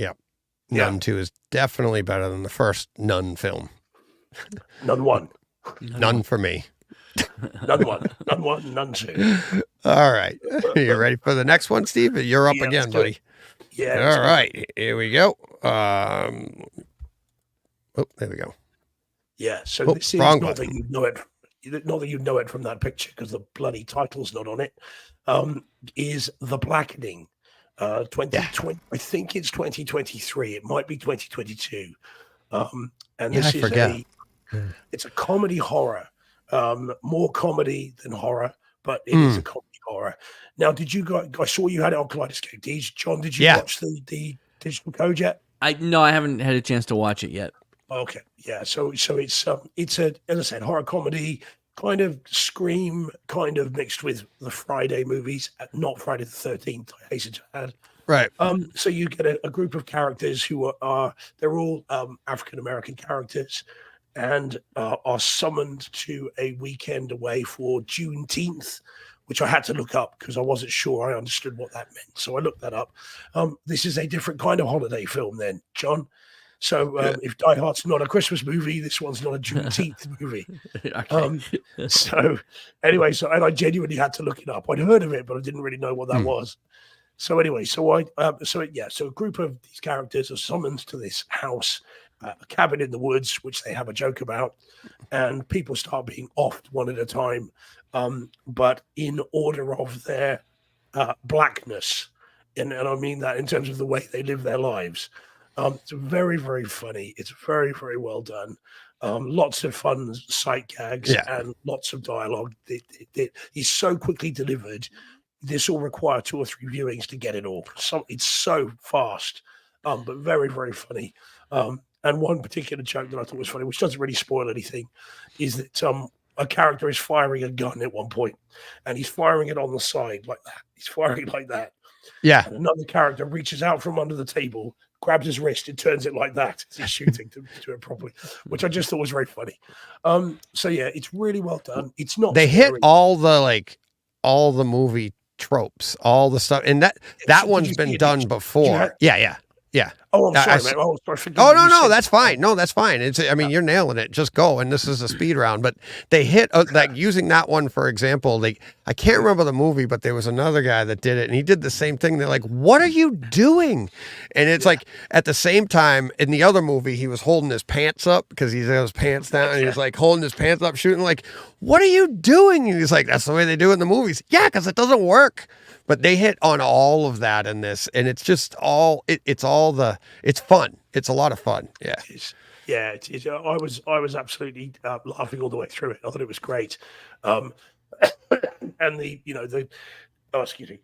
Nun 2 is definitely better than the first Nun film. Nun 1. None for me. Nun 1. Nun 1, Nun 2. All right. You ready for the next one, Steve? You're up again, buddy. Yeah. All right. Here we go. There we go. Yeah. So this is not that you know it. Not that you know it from that picture, because the bloody title's not on it. Is The Blackening. 2020. I think it's 2023. It might be 2022. And this is it's a comedy horror, more comedy than horror, but it is a comedy horror. Now, did you guys? I saw you had it on Kaleidoscope. John, did you watch the digital code yet? No, I haven't had a chance to watch it yet. Okay, yeah. So it's a, as I said, horror comedy, kind of Scream, kind of mixed with the Friday movies, not Friday the 13th. I hasten to add. Right. So you get a group of characters who are they're all African American characters, and are summoned to a weekend away for Juneteenth, which I had to look up because I wasn't sure I understood what that meant. So I looked that up. This is a different kind of holiday film then, John. So if Die Hard's not a Christmas movie, this one's not a Juneteenth movie. So anyway, and I genuinely had to look it up. I'd heard of it, but I didn't really know what that was. So anyway, so a group of these characters are summoned to this house, a cabin in the woods, which they have a joke about, and people start being offed one at a time, but in order of their blackness, and I mean that in terms of the way they live their lives. It's very, very funny. It's very, very well done. Lots of fun sight gags and lots of dialogue. It's so quickly delivered. This will require 2 or 3 viewings to get it all. It's so fast, but very, very funny. And one particular joke that I thought was funny, which doesn't really spoil anything, is that a character is firing a gun at one point, and he's firing it on the side like that. He's firing like that. Yeah. And another character reaches out from under the table, grabs his wrist, and turns it like that as he's shooting to do it properly, which I just thought was very funny. So yeah, it's really well done. It's not. They hit all the movie tropes, all the stuff, and that one's been done before. Yeah. Oh, I'm sorry, man. Oh, sorry. No, that's fine. No, that's fine. I mean, you're nailing it. Just go. And this is a speed round. But they hit like using that one, for example, I can't remember the movie, but there was another guy that did it, and he did the same thing. They're like, what are you doing? And it's like at the same time in the other movie, he was holding his pants up because he's got his pants down, and he was like holding his pants up, shooting like, what are you doing? And he's like, that's the way they do it in the movies. Yeah, because it doesn't work. But they hit on all of that in this, and it's just it's fun. It's a lot of fun. Yeah. It is. I was absolutely laughing all the way through it. I thought it was great. And excuse me.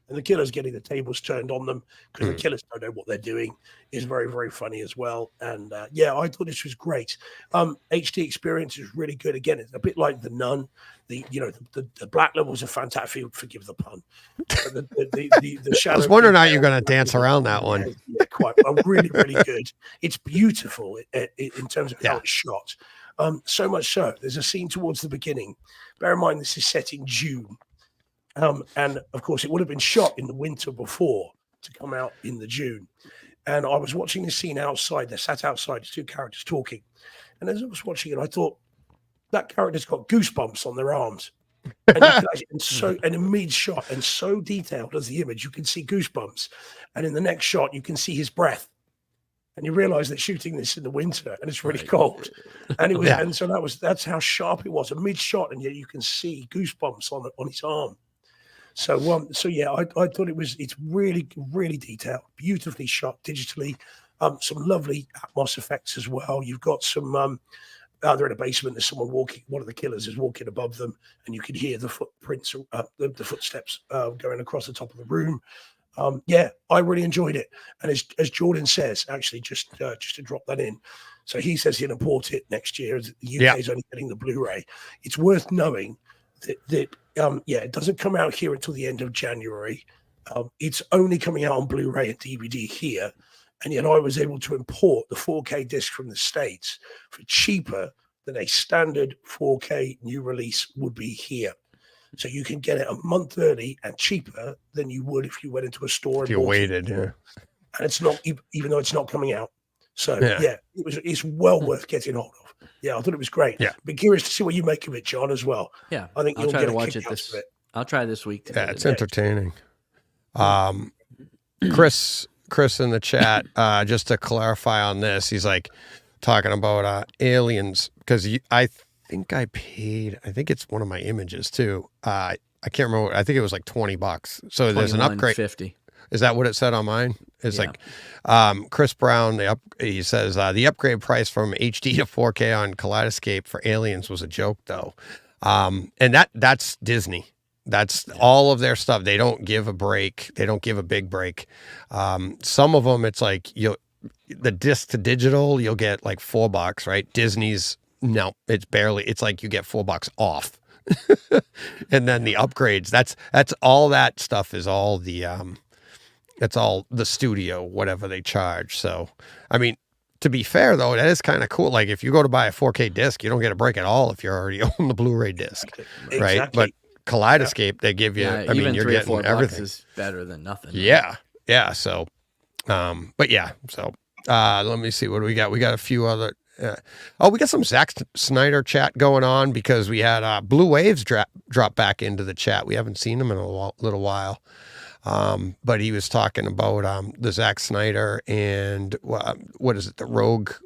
And the killers getting the tables turned on them because the killers don't know what they're doing is very, very funny as well. And I thought this was great. HD experience is really good. Again, it's a bit like the Nun. The black levels are fantastic. Forgive the pun. The shadow. I was wondering how you're going to dance around that one. Yeah, quite. Really, really good. It's beautiful in terms of how it's shot. So much so, there's a scene towards the beginning. Bear in mind, this is set in June. And of course, it would have been shot in the winter before to come out in the June. And I was watching this scene outside. They sat outside, there's 2 characters talking. And as I was watching it, I thought, that character's got goosebumps on their arms. And in mid-shot, and so detailed as the image, you can see goosebumps. And in the next shot, you can see his breath. And you realize they're shooting this in the winter, and it's really cold. And it was, and so that's how sharp it was, a mid-shot, and yet you can see goosebumps on his arm. So I thought it's really, really detailed, beautifully shot digitally. Some lovely Atmos effects as well. You've got some. They're in a basement. There's someone walking. One of the killers is walking above them, and you can hear the footprints, the footsteps going across the top of the room. I really enjoyed it. And as Jordan says, actually, just to drop that in. So he says he'll import it next year. The UK is only getting the Blu-ray. It's worth knowing that it doesn't come out here until the end of January. It's only coming out on Blu-ray and DVD here. And yet I was able to import the 4K disc from the States for cheaper than a standard 4K new release would be here. So you can get it a month early and cheaper than you would if you went into a store. If you waited, And it's not, even though it's not coming out. So it's well worth getting hold of. Yeah, I thought it was great. Yeah, be curious to see what you make of it, John, as well. Yeah, I think I'll you'll try get to a watch kick it out of it. I'll try this week. Yeah, it's entertaining. Chris in the chat, just to clarify on this, he's like talking about aliens because I think it's one of my images too. I can't remember. I think it was like $20. So there's an upgrade. $50. Is that what it said on mine? It's like Chris Brown. He says the upgrade price from HD to 4K on Kaleidoscope for Aliens was a joke, though. And that's Disney. That's all of their stuff. They don't give a break. They don't give a big break. Some of them, it's like the disc to digital, you'll get like $4, right? Disney's, no, it's like you get $4 off. And then the upgrades, that's all that stuff is all that's all the studio, whatever they charge. So, I mean, to be fair though, that is kind of cool. Like if you go to buy a 4K disc, you don't get a break at all if you already own the Blu-ray disc, right? Exactly. But Kaleidoscape, they give you, I mean, you're $3 or getting $4 everything. is better than nothing. Yeah. Yeah. So, but yeah. So, let me see. What do we got? We got a few other, we got some Zack Snyder chat going on because we had, Blue Waves drop back into the chat. We haven't seen him in a little while. But he was talking about, the Zack Snyder and, what is it?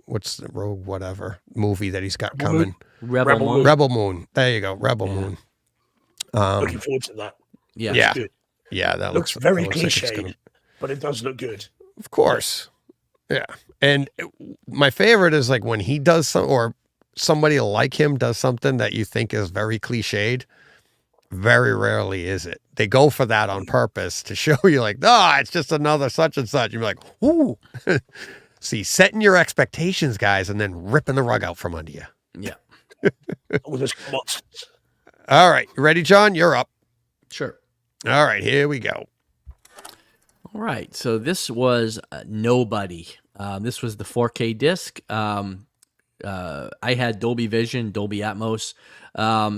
What's the Rogue, whatever movie that he's got coming? Rebel Moon. Rebel Moon. There you go. Rebel Moon. Looking forward to that. Yeah. Yeah. Good. Yeah, that Looks very that looks like it's cliched, but it does look good. Of course. Yeah. And my favorite is like when he does or somebody like him does something that you think is very cliched. Very rarely is it. They go for that on purpose to show you like, it's just another such and such. You're like, ooh. See, setting your expectations, guys, and then ripping the rug out from under you. Yeah. All those monsters. All right. You ready, John? You're up. Sure. All right. Here we go. All right. So this was Nobody. This was the 4K disc. I had Dolby Vision, Dolby Atmos.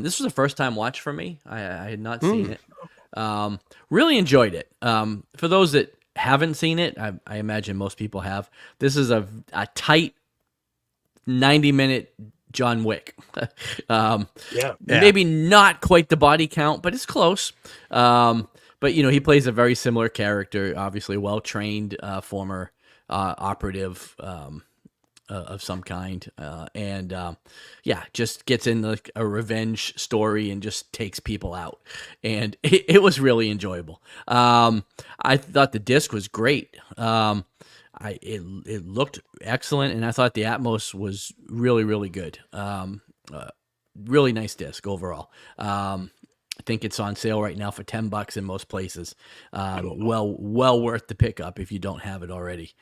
This was a first time watch for me. I had not seen it. Really enjoyed it. For those that haven't seen it, I imagine most people have. This is a tight 90-minute John Wick. Maybe not quite the body count, but it's close. But he plays a very similar character, obviously well-trained former operative of some kind, and just gets in like a revenge story and just takes people out, and it was really enjoyable. I thought the disc was great. It looked excellent, and I thought the Atmos was really, really good. Really nice disc overall. I think it's on sale right now for $10 in most places. Well worth the pickup if you don't have it already.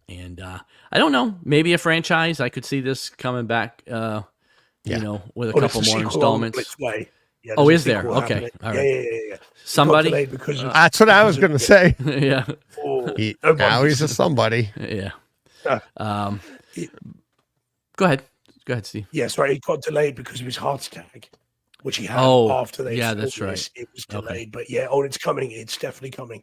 And I don't know, maybe a franchise. I could see this coming back, with a couple more installments. Yeah, oh, is there? Okay. All right. Yeah. Somebody? That's what I was going to say. Yeah. Now he's a somebody. Yeah. Go ahead. Go ahead, Steve. Yes, right. It got delayed because of his heart attack, which he had after they. Yeah, that's right. It was delayed, but it's coming. It's definitely coming.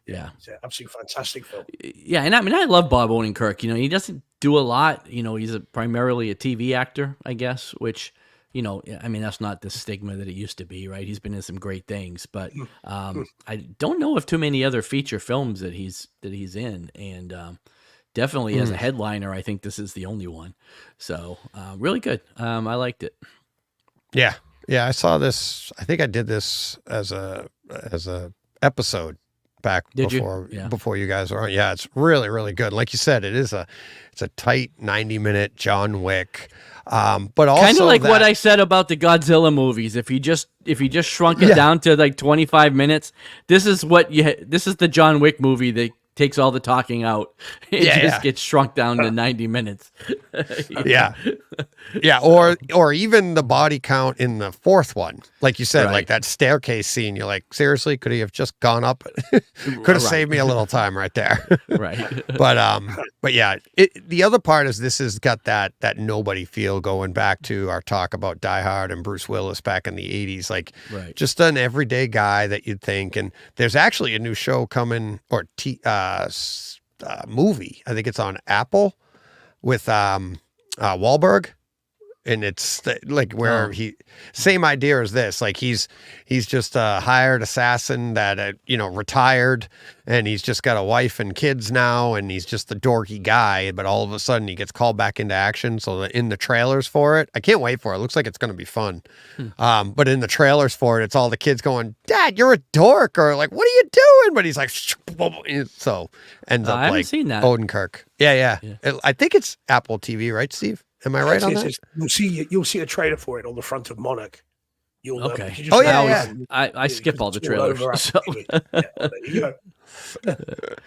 Yeah. It's an absolutely fantastic film. Yeah, and I mean, I love Bob Odenkirk. He doesn't do a lot. He's primarily a TV actor, I guess, which, I mean, that's not the stigma that it used to be, right? He's been in some great things, but I don't know of too many other feature films that he's in, and definitely as a headliner, I think this is the only one. So really good. I liked it. Yeah, I saw this. I think I did this as a episode back before you guys were on. Yeah, it's really, really good. Like you said, it's a tight 90-minute John Wick. But also kind of like what I said about the Godzilla movies. If you just shrunk it down to like 25 minutes, this is the John Wick movie that takes all the talking out. It gets shrunk down to 90 minutes. Yeah. Or even the body count in the fourth one. Like you said, Right. like that staircase scene, you're like, seriously, could he have just gone up? Could have saved me a little time right there. Right. But yeah, the other part is this has got that nobody feel going back to our talk about Die Hard and Bruce Willis back in the 80s. Like just an everyday guy that you'd think. And there's actually a new show coming, or movie. I think it's on Apple with Wahlberg. And it's like where same idea as this, like he's just a hired assassin that, retired, and he's just got a wife and kids now, and he's just the dorky guy, but all of a sudden he gets called back into action. So in the trailers for it, I can't wait for it. It looks like it's going to be fun. But in the trailers for it, it's all the kids going, "Dad, you're a dork," or like, "What are you doing?" But he's like, so ends up I haven't like seen that. Odenkirk. Yeah. I think it's Apple TV, right, Steve? Am I right on that? You'll see a trailer for it on the front of Monarch. You'll know. Okay. You Oh, know yeah, I skip all the it's all trailers. over So, yeah, there you go.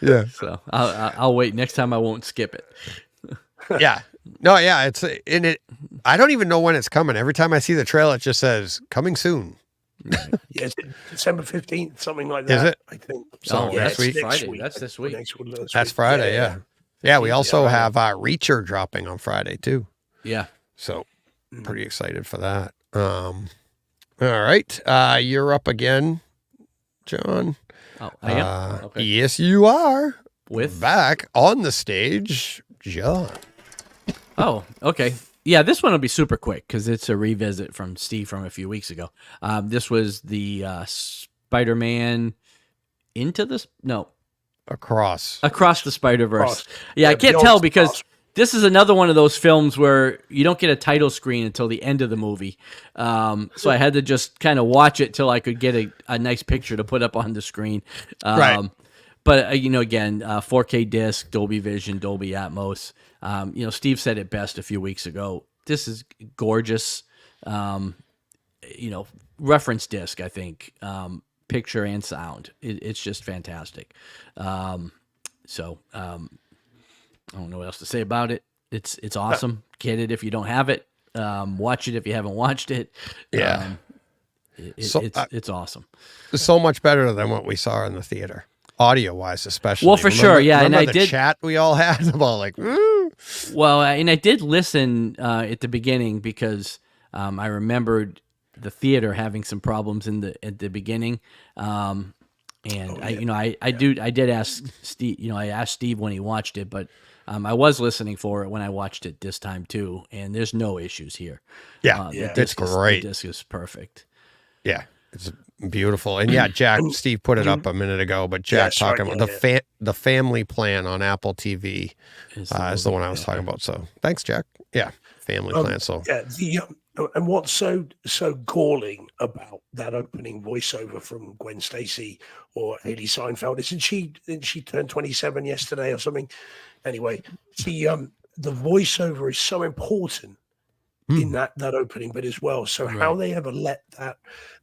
Yeah. so I'll wait. Next time I won't skip it. Yeah. No, yeah, it's in it. I don't even know when it's coming. Every time I see the trailer, it just says coming soon. Yeah, it's December 15th, something like that. Is it? I think. So next it's week? Friday. That's this week. That's Friday, yeah. Yeah, we also Friday. have Reacher dropping on Friday too. Yeah. So pretty excited for that. All right. You're up again, John. Oh, I am? Okay. Yes, you are. With? Back on the stage, John. Oh, okay. Yeah, this one will be super quick because it's a revisit from Steve from a few weeks ago. This was the Spider-Man Across the Spider-Verse. Cross. Yeah, I can't Beyond tell because Cross. this is another one of those films where you don't get a title screen until the end of the movie. So I had to just kind of watch it till I could get a nice picture to put up on the screen. Right. But, again, 4K disc, Dolby Vision, Dolby Atmos. Steve said it best a few weeks ago. This is gorgeous, reference disc, I think, picture and sound. It's just fantastic. I don't know what else to say about it. It's awesome. Get it if you don't have it. Watch it if you haven't watched it. Yeah. It's awesome. It's so much better than what we saw in the theater, audio wise, especially. Well, for sure, yeah. Remember And I the did chat we all had about like, woo. Well, and I did listen at the beginning because I remembered the theater having some problems at the beginning. I did ask Steve. I asked Steve when he watched it, but I was listening for it when I watched it this time too. And there's no issues here. Yeah, it's great. The disc is perfect. Yeah, it's beautiful. And yeah, Steve put it up a minute ago, but Jack talking about the family plan on Apple TV is the one I was talking about. So thanks, Jack. Yeah, family plan. So and what's so galling about that opening voiceover from Gwen Stacy or Haley Seinfeld isn't she turned 27 yesterday or something? Anyway, the voiceover is so important in that opening bit as well. So how they ever let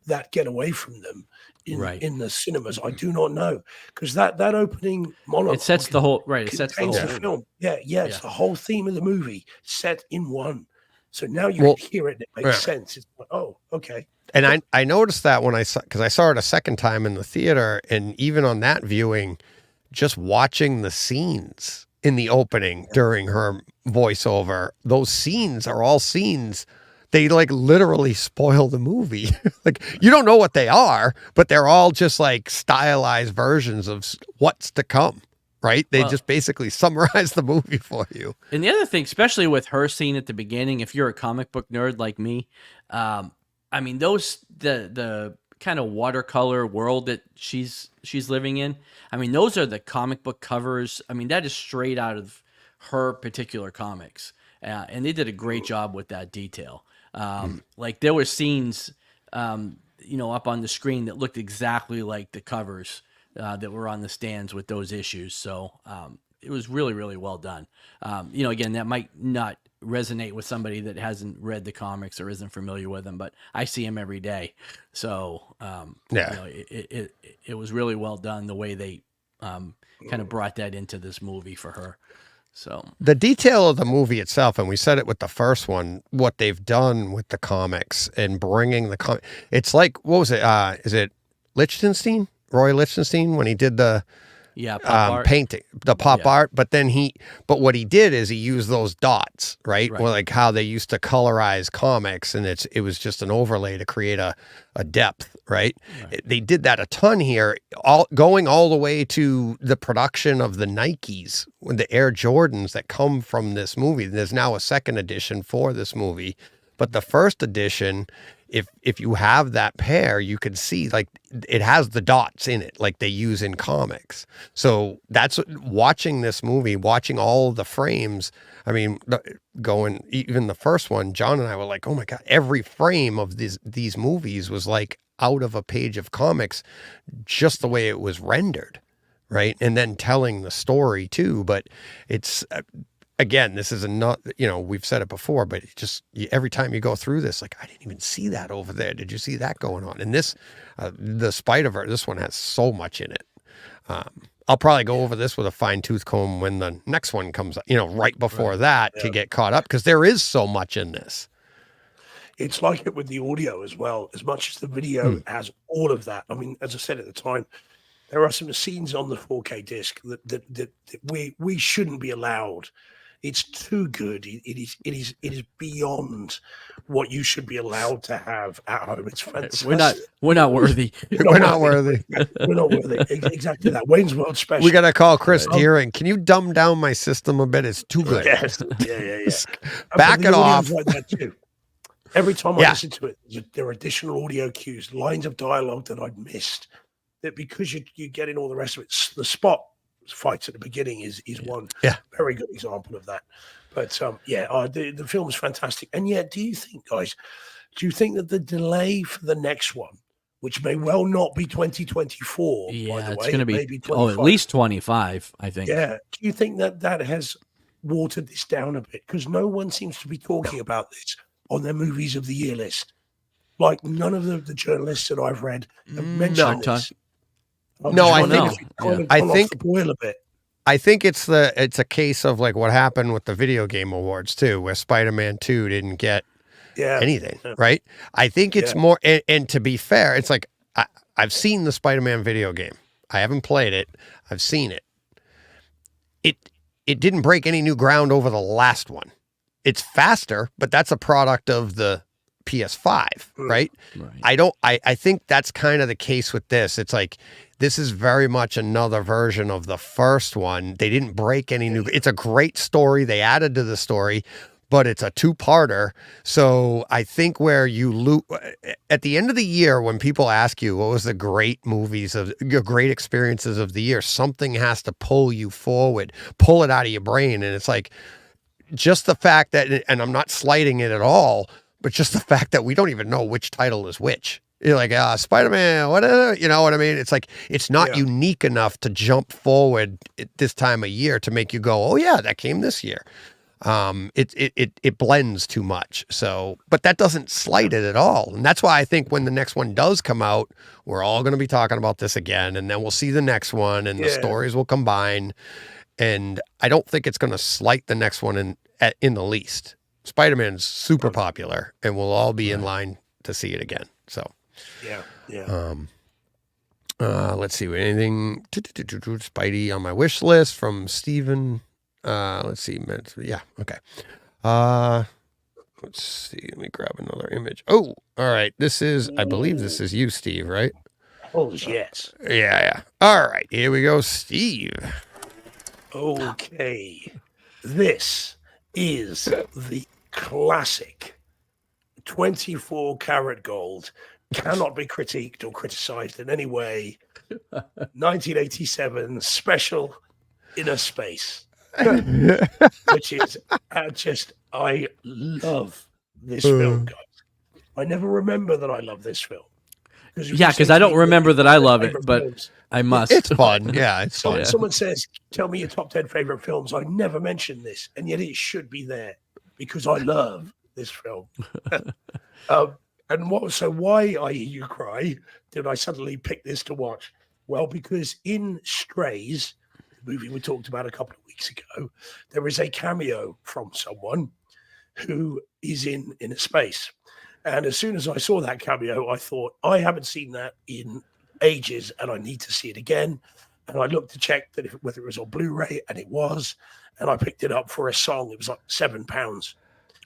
that get away from them in the cinemas, I do not know, because that opening monologue, it sets the whole It sets the whole film. It's the whole theme of the movie set in one. So now you can hear it. It makes sense. It's like, oh, okay. And I noticed that when I saw it a second time in the theater, and even on that viewing, just watching the scenes in the opening during her voiceover, those scenes are all scenes. They like literally spoil the movie. Like you don't know what they are, but they're all just like stylized versions of what's to come. Right? They just basically summarize the movie for you. And the other thing, especially with her scene at the beginning, if you're a comic book nerd like me, the kind of watercolor world that she's living in, those are the comic book covers. That is straight out of her particular comics. And they did a great job with that detail. Like there were scenes, up on the screen that looked exactly like the covers that were on the stands with those issues. So it was really, really well done. Again, that might not resonate with somebody that hasn't read the comics or isn't familiar with them, but I see them every day. So it was really well done the way they kind of brought that into this movie for her. So the detail of the movie itself, and we said it with the first one, what they've done with the comics and bringing the comic, it's like, what was it? Is it Roy Lichtenstein, when he did the painting, the pop art, but what he did is he used those dots, right? Well, like how they used to colorize comics, and it was just an overlay to create a depth, right? They did that a ton here, going all the way to the production of the Nikes, the Air Jordans that come from this movie. There's now a second edition for this movie, but the first edition, if you have that pair, you can see like it has the dots in it like they use in comics. So that's watching this movie, watching all the frames. Even the first one, John and I were like, oh my God, every frame of these movies was like out of a page of comics, just the way it was rendered. Right. And then telling the story too. But it's again, this is not, we've said it before, but every time you go through this, like, I didn't even see that over there. Did you see that going on? And this, the Spider-Verse, this one has so much in it. I'll probably go over this with a fine tooth comb when the next one comes up, right before that to get caught up, because there is so much in this. It's like it with the audio as well. As much as the video has all of that. I mean, as I said at the time, there are some scenes on the 4K disc that we shouldn't be allowed. It's too good. It is beyond what you should be allowed to have at home. It's fantastic. We're not worthy. We're not worthy. We're not worthy. Exactly that. Wayne's World special. We got to call Chris Deering. Can you dumb down my system a bit? It's too good. Yes. Yeah. Back it off. Like that too. Every time I listen to it, there are additional audio cues, lines of dialogue that I'd missed. That because you're getting all the rest of it. The spot fights at the beginning is one very good example of that. But the film is fantastic. And yet, do you think that the delay for the next one, which may well not be 2024, by the way, it's going to be maybe at least 25, I think. Yeah. Do you think that has watered this down a bit? Because no one seems to be talking about this on their movies of the year list. Like none of the journalists that I've read have mentioned this. I think it's a case of like what happened with the video game awards too, where Spider-Man 2 didn't get anything, right? I think it's more, and to be fair, it's like I've seen the Spider-Man video game. I haven't played it. I've seen it. It didn't break any new ground over the last one. It's faster, but that's a product of the PS5, right? I think that's kind of the case with this. It's like, this is very much another version of the first one. They didn't break any new, it's a great story. They added to the story, but it's a two-parter. So I think where at the end of the year, when people ask you, what was the great movies of your great experiences of the year, something has to pull you forward, pull it out of your brain. And it's like, just the fact that, and I'm not slighting it at all, but just the fact that we don't even know which title is which. You're like, Spider-Man, whatever, you know what I mean? It's like, it's not unique enough to jump forward at this time of year to make you go, oh yeah, that came this year. It blends too much. So, but that doesn't slight it at all. And that's why I think when the next one does come out, we're all going to be talking about this again, and then we'll see the next one and the stories will combine. And I don't think it's going to slight the next one in the least. Spider-Man's super popular, and we'll all be in line to see it again. So, let's see, anything Spidey on my wish list from Steven. Let's see. Yeah. Okay. Let's see. Let me grab another image. Oh, all right. I believe this is you, Steve, right? Oh, yes. Yeah. All right. Here we go, Steve. Okay. This is the classic 24 karat gold, cannot be critiqued or criticized in any way. 1987 special InnerSpace, which is I love this film, guys. I never remember that I love this film. Because I don't remember that I love it, but films. I must. It's fun. Yeah, it's fun. Someone says, tell me your top 10 favorite films. I never mention this, and yet it should be there because I love this film. So why, I hear you cry, did I suddenly pick this to watch? Well, because in Strays, the movie we talked about a couple of weeks ago, there is a cameo from someone who is in InnerSpace. And as soon as I saw that cameo, I thought, I haven't seen that in ages and I need to see it again. And I looked to check that whether it was on Blu-ray, and it was. And I picked it up for a song. It was like £7.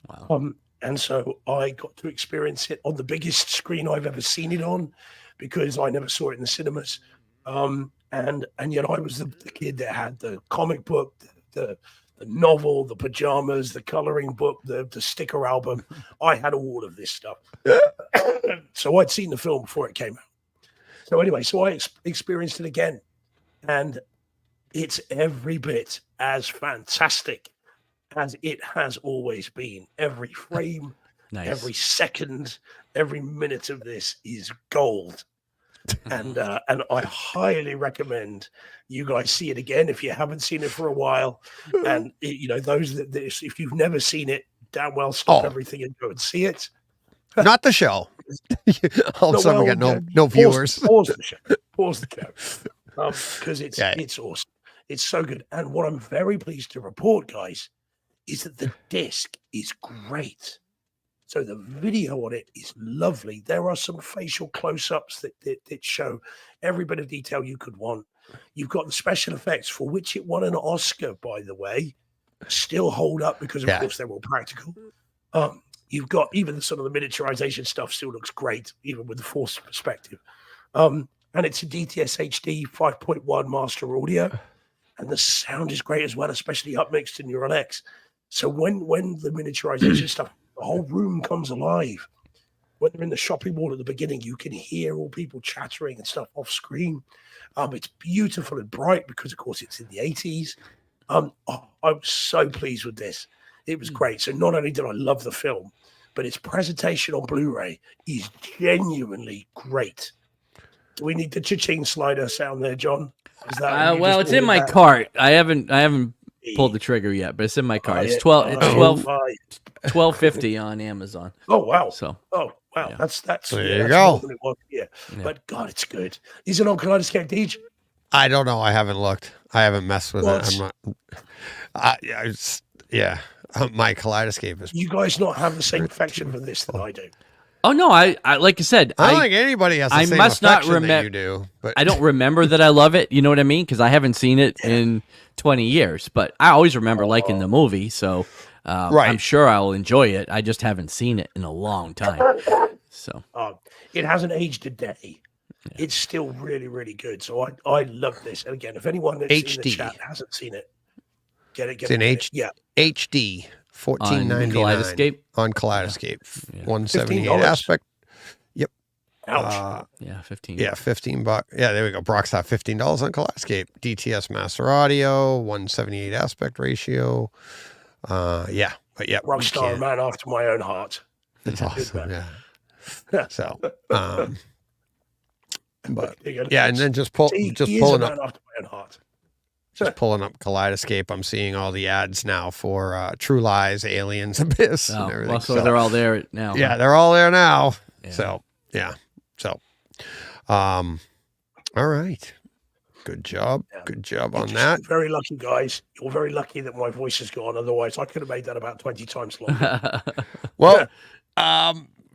Wow. And so I got to experience it on the biggest screen I've ever seen it on, because I never saw it in the cinemas. And yet I was the kid that had the comic book, the novel, the pajamas, the coloring book, the sticker album. I had all of this stuff. So I'd seen the film before it came out. So anyway, I experienced it again. And it's every bit as fantastic as it has always been. Every frame, every second, every minute of this is gold. and I highly recommend you guys see it again if you haven't seen it for a while. And those that if you've never seen it, damn well stop everything and go and see it. Not the show. All of a sudden we got no viewers. Pause the show. Pause the show. Because it's awesome. It's so good. And what I'm very pleased to report, guys, is that the disc is great. So the video on it is lovely. There are some facial close-ups that show every bit of detail you could want. You've got the special effects, for which it won an Oscar, by the way, still hold up because, of course, they're all practical. You've got even the sort of the miniaturization stuff still looks great, even with the forced perspective. And it's a DTS HD 5.1 master audio, and the sound is great as well, especially upmixed in Neural X. So when the miniaturization stuff, the whole room comes alive. When they're in the shopping mall at the beginning, you can hear all people chattering and stuff off screen. It's beautiful and bright because, of course, it's in the 80s. I'm so pleased with this. It was great. So not only did I love the film, but its presentation on Blu-ray is genuinely great. Do we need the cha-ching slider sound there, John? Is that well, it's in my cart. I haven't pulled the trigger yet, but it's in my cart. It's $12.50 on Amazon. Oh wow! So wow, yeah. That's there you go. Yeah, but God, it's good. Is it on Kaleidoscope, Deej? I don't know. I haven't looked. I haven't messed with it. I'm not. My Kaleidoscope is. You guys not have the same affection for this that I do. Oh no, I like I said, I don't think anybody has the same affection that you do. But I don't remember that I love it. You know what I mean? Because I haven't seen it in 20 years. But I always remember liking the movie, so I'm sure I'll enjoy it. I just haven't seen it in a long time. So it hasn't aged a day. Yeah. It's still really, really good. So I love this. And again, if anyone that's in the chat hasn't seen it, get it. It's in HD. $14.99 on Kaleidoscope. 178 aspect. Yep. Ouch. Yeah, 15. Yeah, $15. Yeah, there we go. Brock's at $15 on Kaleidoscope. DTS Master Audio, 178 aspect ratio. But yeah. Rockstar, man after my own heart. It's awesome. Yeah. So, but yeah, and then just pulling up. After my own heart. Just pulling up Kaleidoscope, I'm seeing all the ads now for True Lies, Aliens, Abyss, and everything. Well, so they're all there now. Yeah, they're all there now. Yeah. So, all right. Good job. Yeah. Good job on that. Very lucky, guys. You're very lucky that my voice is gone. Otherwise, I could have made that about 20 times longer. Well,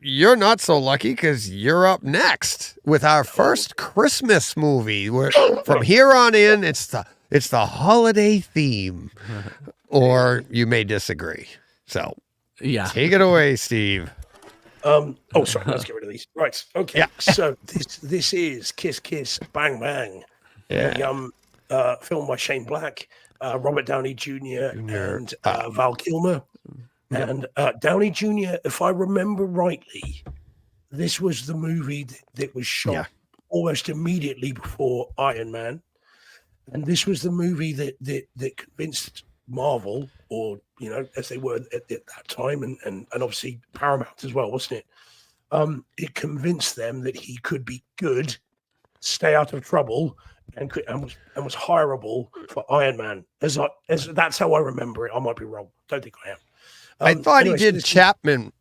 you're not so lucky because you're up next with our first Christmas movie. From here on in, it's the holiday theme, or you may disagree. So, take it away, Steve. Sorry. Let's get rid of these. Right. Okay. Yeah. So this is Kiss Kiss Bang Bang. Yeah. Filmed by Shane Black, Robert Downey Jr. and Val Kilmer. And Downey Jr., if I remember rightly, this was the movie that was shot almost immediately before Iron Man. And this was the movie that convinced Marvel, or, as they were at that time, and obviously Paramount as well, wasn't it? It convinced them that he could be good, stay out of trouble, and was hireable for Iron Man. As that's how I remember it. I might be wrong. Don't think I am. I thought he did Chaplin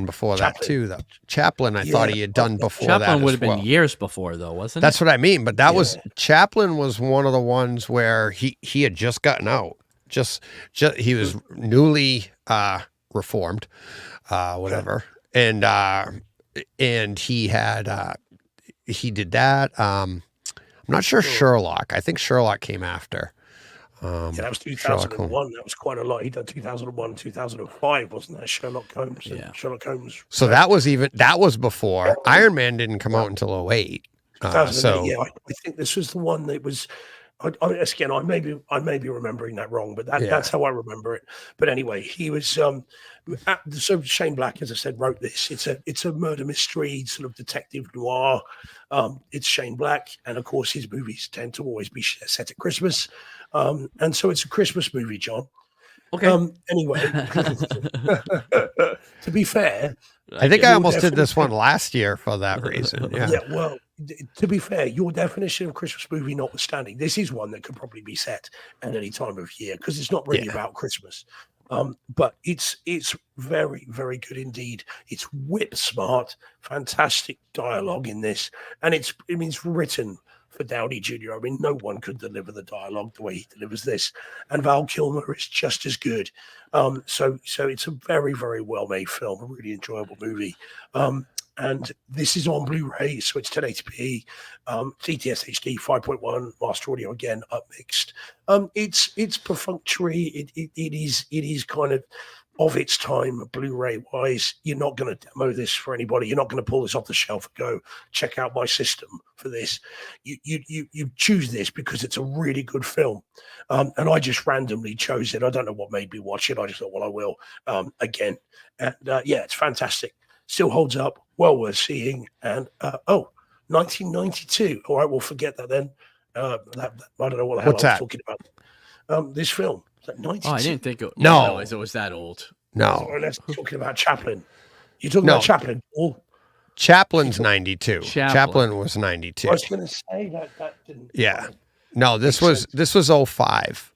before that too, though. Chaplin, I thought he had done before that. Chaplin would have been years before, though, wasn't it? That's what I mean. But that was Chaplin was one of the ones where he had just gotten out. Just he was newly reformed, whatever, and he had he did that. I'm not sure Sherlock. I think Sherlock came after. That was 2001. That was quite a lot. He done 2001, 2005, wasn't that? Sherlock Holmes. Yeah. Sherlock Holmes. So that was before. Iron Man didn't come out until 2008. I think this was the one that was. Again, I may be remembering that wrong, but that's how I remember it. But anyway, he was. So Shane Black, as I said, wrote this. It's a murder mystery, sort of detective noir. It's Shane Black, and of course, his movies tend to always be set at Christmas. And so it's a Christmas movie, John. Okay. Anyway, to be fair, I think I almost did this one last year for that reason. Yeah. Well, to be fair, your definition of Christmas movie notwithstanding, this is one that could probably be set at any time of year because it's not really about Christmas. But it's very, very good indeed. It's whip smart, fantastic dialogue in this, and it's written for Downey Jr. I mean, no one could deliver the dialogue the way he delivers this, and Val Kilmer is just as good. So it's a very, very well made film, a really enjoyable movie. And this is on Blu-ray, so it's 1080p, CTS HD 5.1, master audio again, upmixed. It's perfunctory. It is kind of its time, Blu-ray wise. You're not going to demo this for anybody. You're not going to pull this off the shelf and go check out my system for this. You choose this because it's a really good film, and I just randomly chose it. I don't know what made me watch it. I just thought, well, I will again, and yeah, it's fantastic. Still holds up, well worth seeing. And 1992. All right, we'll forget that then. I don't know what the hell I was talking about. This film. Is that 92? Oh, I didn't think it. No. Realize it was that old. No. So unless we're talking about Chaplin. You're talking about Chaplin, Paul? Chaplin's 92. Chaplin was 92. I was going to say that didn't. Yeah. No, this was 05.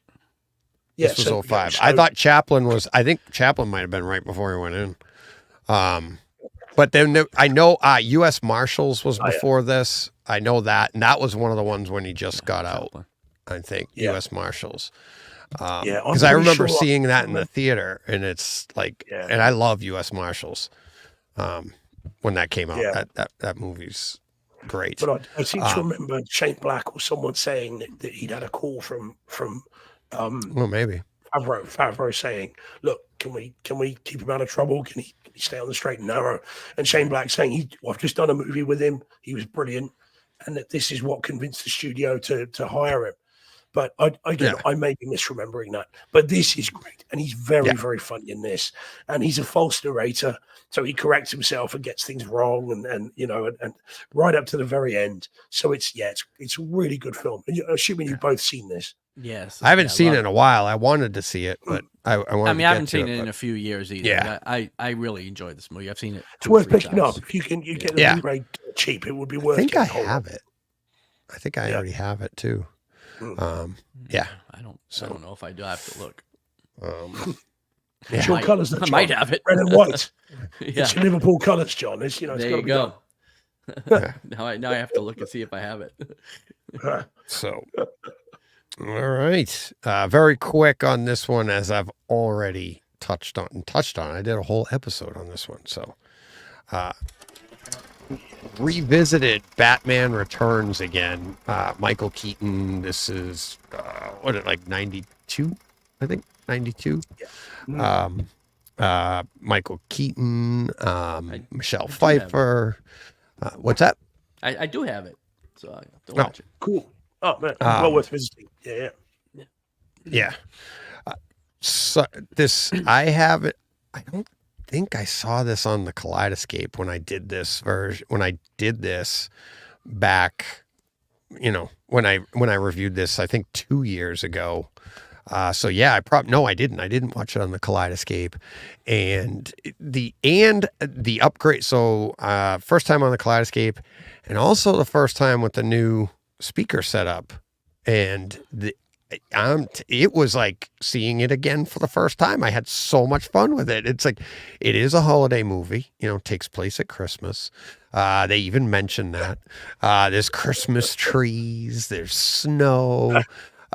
Yeah, this was 05. I thought Chaplin might have been right before he went in. But then I know U.S. Marshals was before this. I know that, and that was one of the ones when he just got out. I think U.S. Marshals. Because I remember seeing that in the theater, and it's like, and I love U.S. Marshals. When that came out, that movie's great. But I seem to remember Shane Black or someone saying that he'd had a call from well, maybe Favreau saying, "Look, can we keep him out of trouble? Can he stay on the straight and narrow?" And Shane Black saying, "I've just done a movie with him. He was brilliant, and that this is what convinced the studio to hire him." But I may be misremembering that. But this is great, and he's very, very funny in this. And he's a false narrator, so he corrects himself and gets things wrong, and right up to the very end. So it's a really good film. And assuming you've both seen this. Yes, I haven't seen it in a while. I wanted to see it, but I haven't seen it in a few years either. Yeah, I really enjoyed this movie. I've seen it. It's worth picking up if you get the Blu-ray cheap. It would be worth. I think I have it. I think I already have it too. Yeah, I don't know if I do. I have to look. It's your colours. I might have it. Red and white. It's your Liverpool colours, John. It's, there you go. now I have to look and see if I have it. So, all right. Very quick on this one, as I've already touched on. I did a whole episode on this one. So, revisited Batman Returns again. Michael Keaton. This is like 92, I think 92. Michael Keaton, Michelle Pfeiffer. What's that? I do have it, so I have to watch it. Cool. Oh man, well worth visiting. Yeah. So this, I have it. I don't think I saw this on the Kaleidoscape when I did this version. When I did this back, when I reviewed this, I think 2 years ago. So yeah, I didn't. I didn't watch it on the Kaleidoscape, and the upgrade. So first time on the Kaleidoscape, and also the first time with the new speaker setup, and it was like seeing it again for the first time. I had so much fun with it. It's like, it is a holiday movie, takes place at Christmas. They even mention that. There's Christmas trees, there's snow.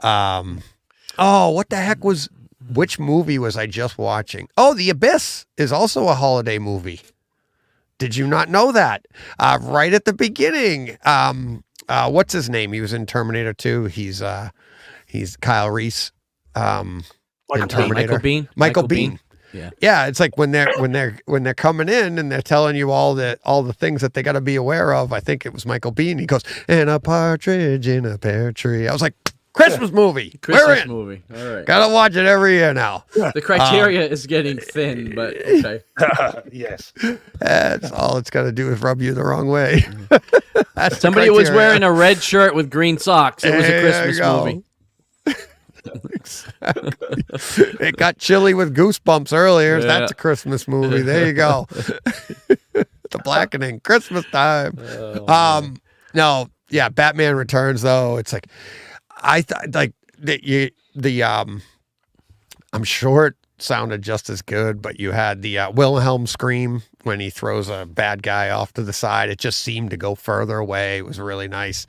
What the heck which movie was I just watching? Oh, The Abyss is also a holiday movie. Did you not know that? Right at the beginning. What's his name? He was in Terminator 2. He's Kyle Reese. Michael Biehn. Michael Biehn. Yeah. It's like when they're coming in and they're telling you all the things that they got to be aware of. I think it was Michael Biehn. He goes, "And a partridge in a pear tree." I was like, Christmas movie. Christmas movie. All right. Gotta watch it every year now. The criteria is getting thin, but okay. Yes. That's all it's got to do is rub you the wrong way. Somebody was wearing a red shirt with green socks. It was a Christmas movie. Exactly. It got chilly with Goosebumps earlier. Yeah. That's a Christmas movie. There you go. The Blackening, Christmas time. No, yeah, Batman Returns though. It's like I thought like I'm sure it sounded just as good, but you had the Wilhelm scream when he throws a bad guy off to the side. It just seemed to go further away. It was really nice.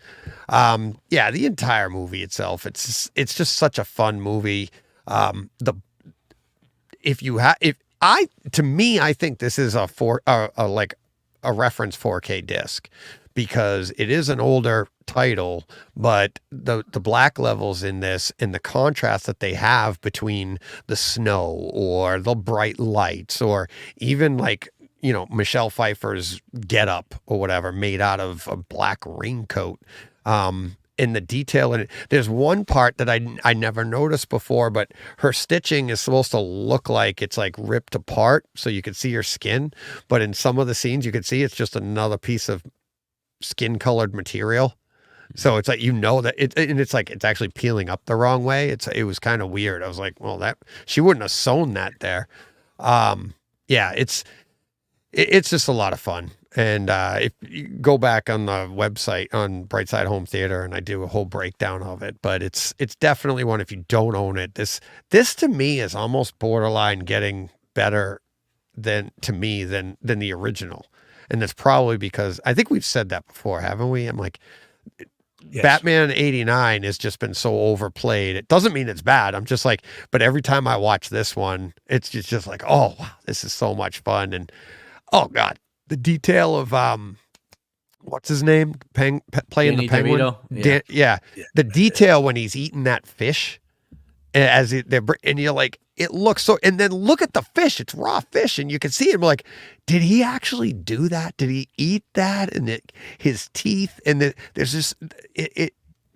Yeah, the entire movie itself, it's just such a fun movie. The to me, I think this is a reference 4K disc because it is an older title, but the black levels in this and the contrast that they have between the snow or the bright lights or even like, Michelle Pfeiffer's getup or whatever made out of a black raincoat. In the detail in it. There's one part that I never noticed before, but her stitching is supposed to look like it's like ripped apart so you can see her skin. But in some of the scenes you can see it's just another piece of skin colored material. So it's like, that it's like, it's actually peeling up the wrong way. It was kind of weird. I was like, well, she wouldn't have sewn that there. Yeah, it's just a lot of fun. And if you go back on the website on Brightside Home Theater, and I do a whole breakdown of it, but it's definitely one, if you don't own it, this to me is almost borderline getting better than the original. And that's probably because I think we've said that before, haven't we? I'm like, yes. Batman 89 has just been so overplayed. It doesn't mean it's bad. I'm just like, but every time I watch this one, it's just like, oh, wow, this is so much fun. And oh God, the detail of what's his name? Playing Danny the Penguin. Yeah. The detail when he's eating that fish, and you're like, it looks so. And then look at the fish; it's raw fish, and you can see him. Like, did he actually do that? Did he eat that? And his teeth, and there's just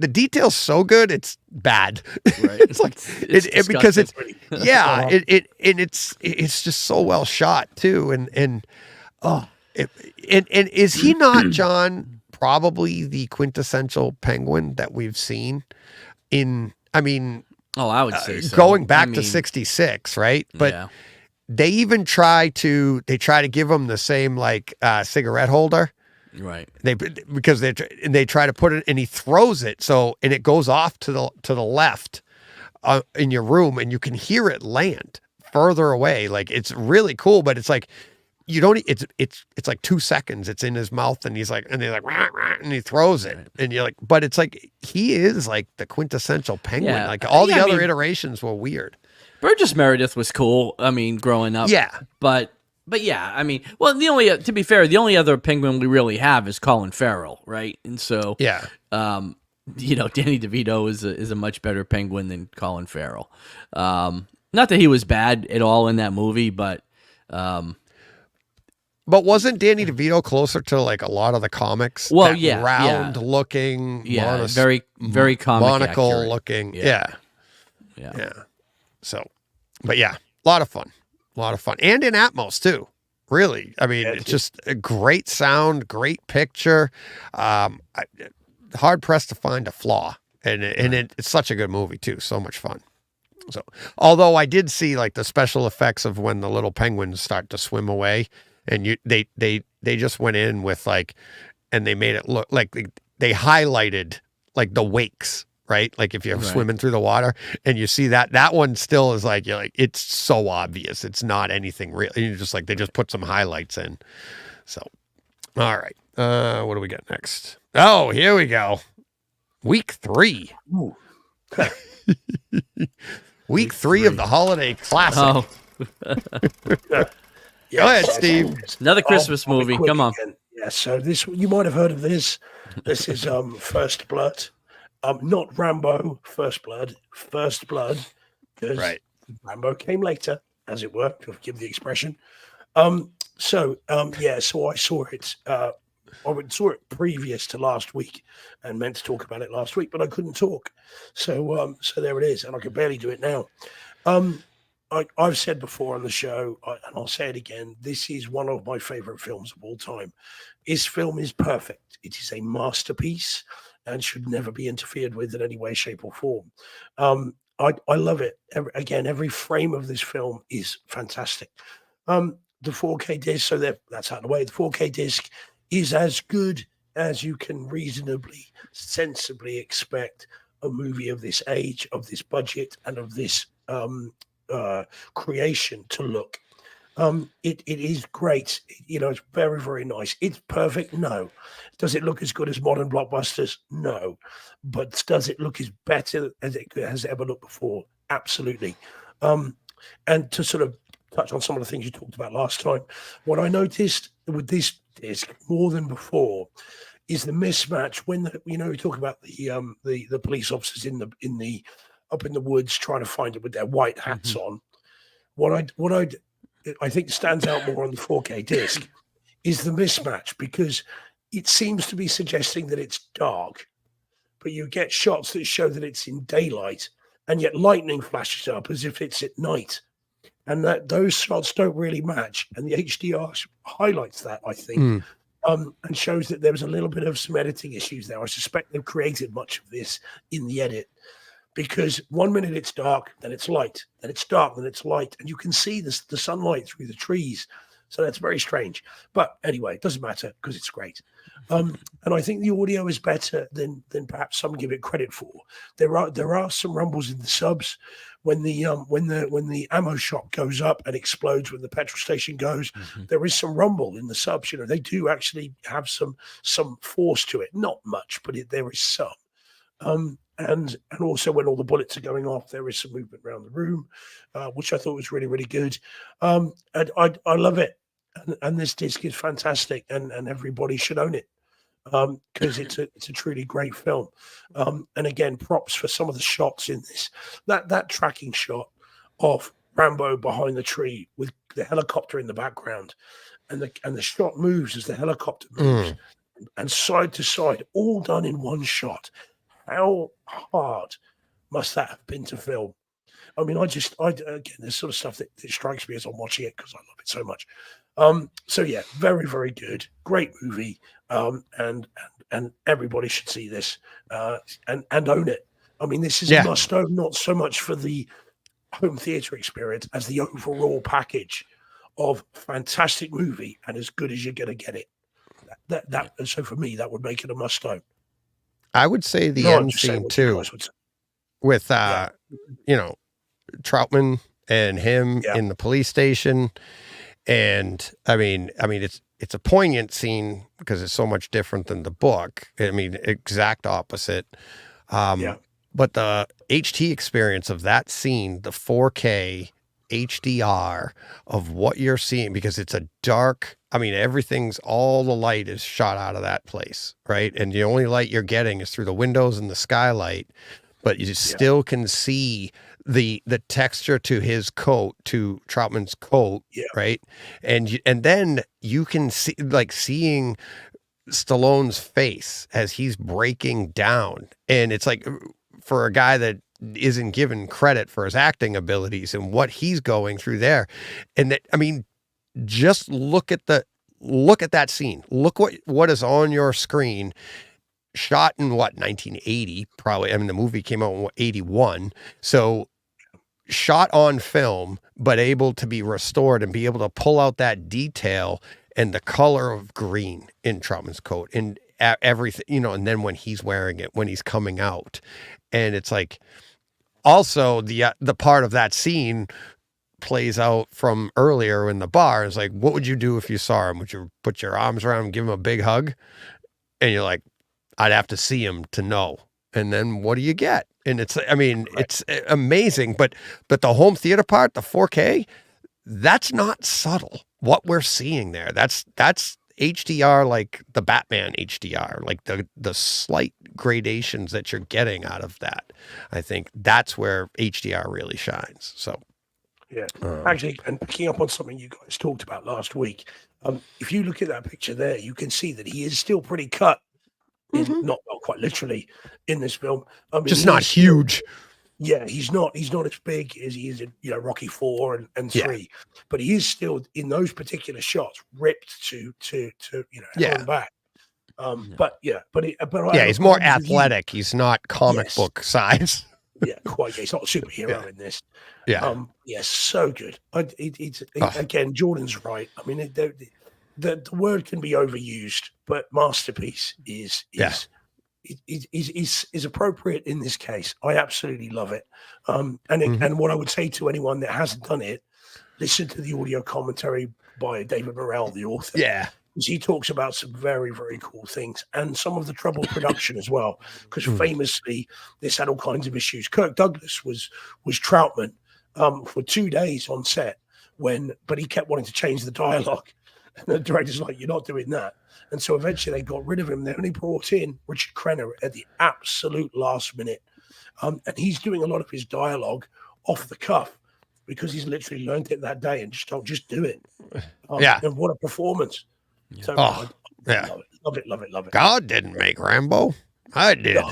the detail's so good, it's bad. Right. It's like because it's it's just so well shot too, and is he not, John, probably the quintessential Penguin that we've seen in? I mean, I would say so. Going back to '66, right? But they even try to give him the same like cigarette holder. Right. Because they try to put it, and he throws it and it goes off to the left in your room, and you can hear it land further away. Like, it's really cool, but it's like you don't. It's like 2 seconds. It's in his mouth, and he's like, and they're like, rah, rah, and he throws it, and you're like, but it's like he is like the quintessential Penguin. Yeah. Like all the other iterations were weird. Burgess Meredith was cool. I mean, growing up, but yeah, I mean, well, to be fair, the only other Penguin we really have is Colin Farrell, right? And so, Danny DeVito is a much better Penguin than Colin Farrell. Not that he was bad at all in that movie, but wasn't Danny DeVito closer to like a lot of the comics? Well, round looking, very very comic monocle accurate. Looking, yeah. So, but yeah, a lot of fun. And in Atmos too. Really. I mean, it's just a great sound, great picture. Hard pressed to find a flaw. And it's such a good movie too. So much fun. So, although I did see like the special effects of when the little penguins start to swim away, and they just went in with like, and they made it look like they highlighted like the wakes. Right? Like if you're swimming through the water and you see that one still is like, you're like, it's so obvious. It's not anything real. You're just like, they just put some highlights in. So, all right. What do we got next? Oh, here we go. Week 3. Week 3 of the holiday classic. Oh. Go ahead, Steve. Another Christmas movie. Come on. Yeah. So you might have heard of this. This is First Blood. Not Rambo, First Blood, because Rambo came later, as it were, to give the expression. So I saw it. I saw it previous to last week and meant to talk about it last week, but I couldn't talk. So there it is, and I can barely do it now. I've said before on the show, and I'll say it again, this is one of my favorite films of all time. This film is perfect. It is a masterpiece and should never be interfered with in any way, shape, or form. I love it. Every frame of this film is fantastic. The 4K disc, so that's out of the way. The 4K disc is as good as you can reasonably, sensibly expect a movie of this age, of this budget, and of this creation to look. It is great. It's very, very nice. It's perfect. No. Does it look as good as modern blockbusters? No. But does it look as better as it has ever looked before? Absolutely. And to sort of touch on some of the things you talked about last time, what I noticed with this disc more than before is the mismatch when we talk about the police officers in the up in the woods trying to find it with their white hats on. What I think stands out more on the 4K disc is the mismatch, because it seems to be suggesting that it's dark, but you get shots that show that it's in daylight, and yet lightning flashes up as if it's at night, and that those shots don't really match. And the HDR highlights that, I think, and shows that there was a little bit of some editing issues there. I suspect they've created much of this in the edit, because 1 minute it's dark, then it's light, then it's dark, then it's light, and you can see the sunlight through the trees. So that's very strange. But anyway, it doesn't matter because it's great. And I think the audio is better than perhaps some give it credit for. There are some rumbles in the subs when the ammo shop goes up and explodes when the petrol station goes. There is some rumble in the subs. They do actually have some force to it. Not much, but there is some. And also when all the bullets are going off, there is some movement around the room, which I thought was really, really good. And I love it. And this disc is fantastic, and everybody should own it, because it's a truly great film. And again, props for some of the shots in this. That tracking shot of Rambo behind the tree with the helicopter in the background, and the shot moves as the helicopter moves, and side to side, all done in one shot. How hard must that have been to film? I mean, again, there's sort of stuff that strikes me as I'm watching it because I love it so much. So yeah, very, very good, great movie, and everybody should see this and own it. I mean, this is a must own, not so much for the home theater experience as the overall package of fantastic movie and as good as you're going to get it. So for me, that would make it a must own. I would say the end scene too, with Troutman and him in the police station, and I mean it's a poignant scene because it's so much different than the book. I mean, exact opposite. But the HT experience of that scene, the 4K HDR of what you're seeing, because it's a dark, I mean, all the light is shot out of that place, right? And the only light you're getting is through the windows and the skylight, but you still can see the texture to his coat, to Troutman's coat, right? And then you can see, like, seeing Stallone's face as he's breaking down. And it's like, for a guy that isn't given credit for his acting abilities and what he's going through there. And that, I mean, just look at that scene. Look what is on your screen, shot in 1980, probably. I mean, the movie came out in 81. So shot on film, but able to be restored and be able to pull out that detail and the color of green in Troutman's coat and everything, and then when he's wearing it, when he's coming out. And it's like, also the part of that scene plays out from earlier in the bar. It's like, what would you do if you saw him? Would you put your arms around him and give him a big hug? And you're like, I'd have to see him to know. And then what do you get? And it's, I mean, it's amazing, but the home theater part, the 4K, that's not subtle. What we're seeing there, that's HDR, like the Batman HDR, like the slight gradations that you're getting out of that. I think that's where HDR really shines. So, actually, and picking up on something you guys talked about last week, if you look at that picture there, you can see that he is still pretty cut, not quite literally in this film. I mean, just not huge. He's not as big as he is in Rocky 4 and 3, but he is still in those particular shots ripped to hell and back. But he's more athletic. He's not comic book size. Quite. He's not a superhero in this. So good. Again, Jordan's right. I mean, the word can be overused, but masterpiece is appropriate in this case. I absolutely love it. And what I would say to anyone that hasn't done it, listen to the audio commentary by David Morrell, the author. Yeah. He talks about some very, very cool things and some of the troubled production as well. Because famously, this had all kinds of issues. Kirk Douglas was Troutman for 2 days on set but he kept wanting to change the dialogue. And the director's like, "You're not doing that." And so eventually they got rid of him. They only brought in Richard Crenna at the absolute last minute. And he's doing a lot of his dialogue off the cuff because he's literally learned it that day and just do it. And what a performance. So love it. God didn't make Rambo. I did.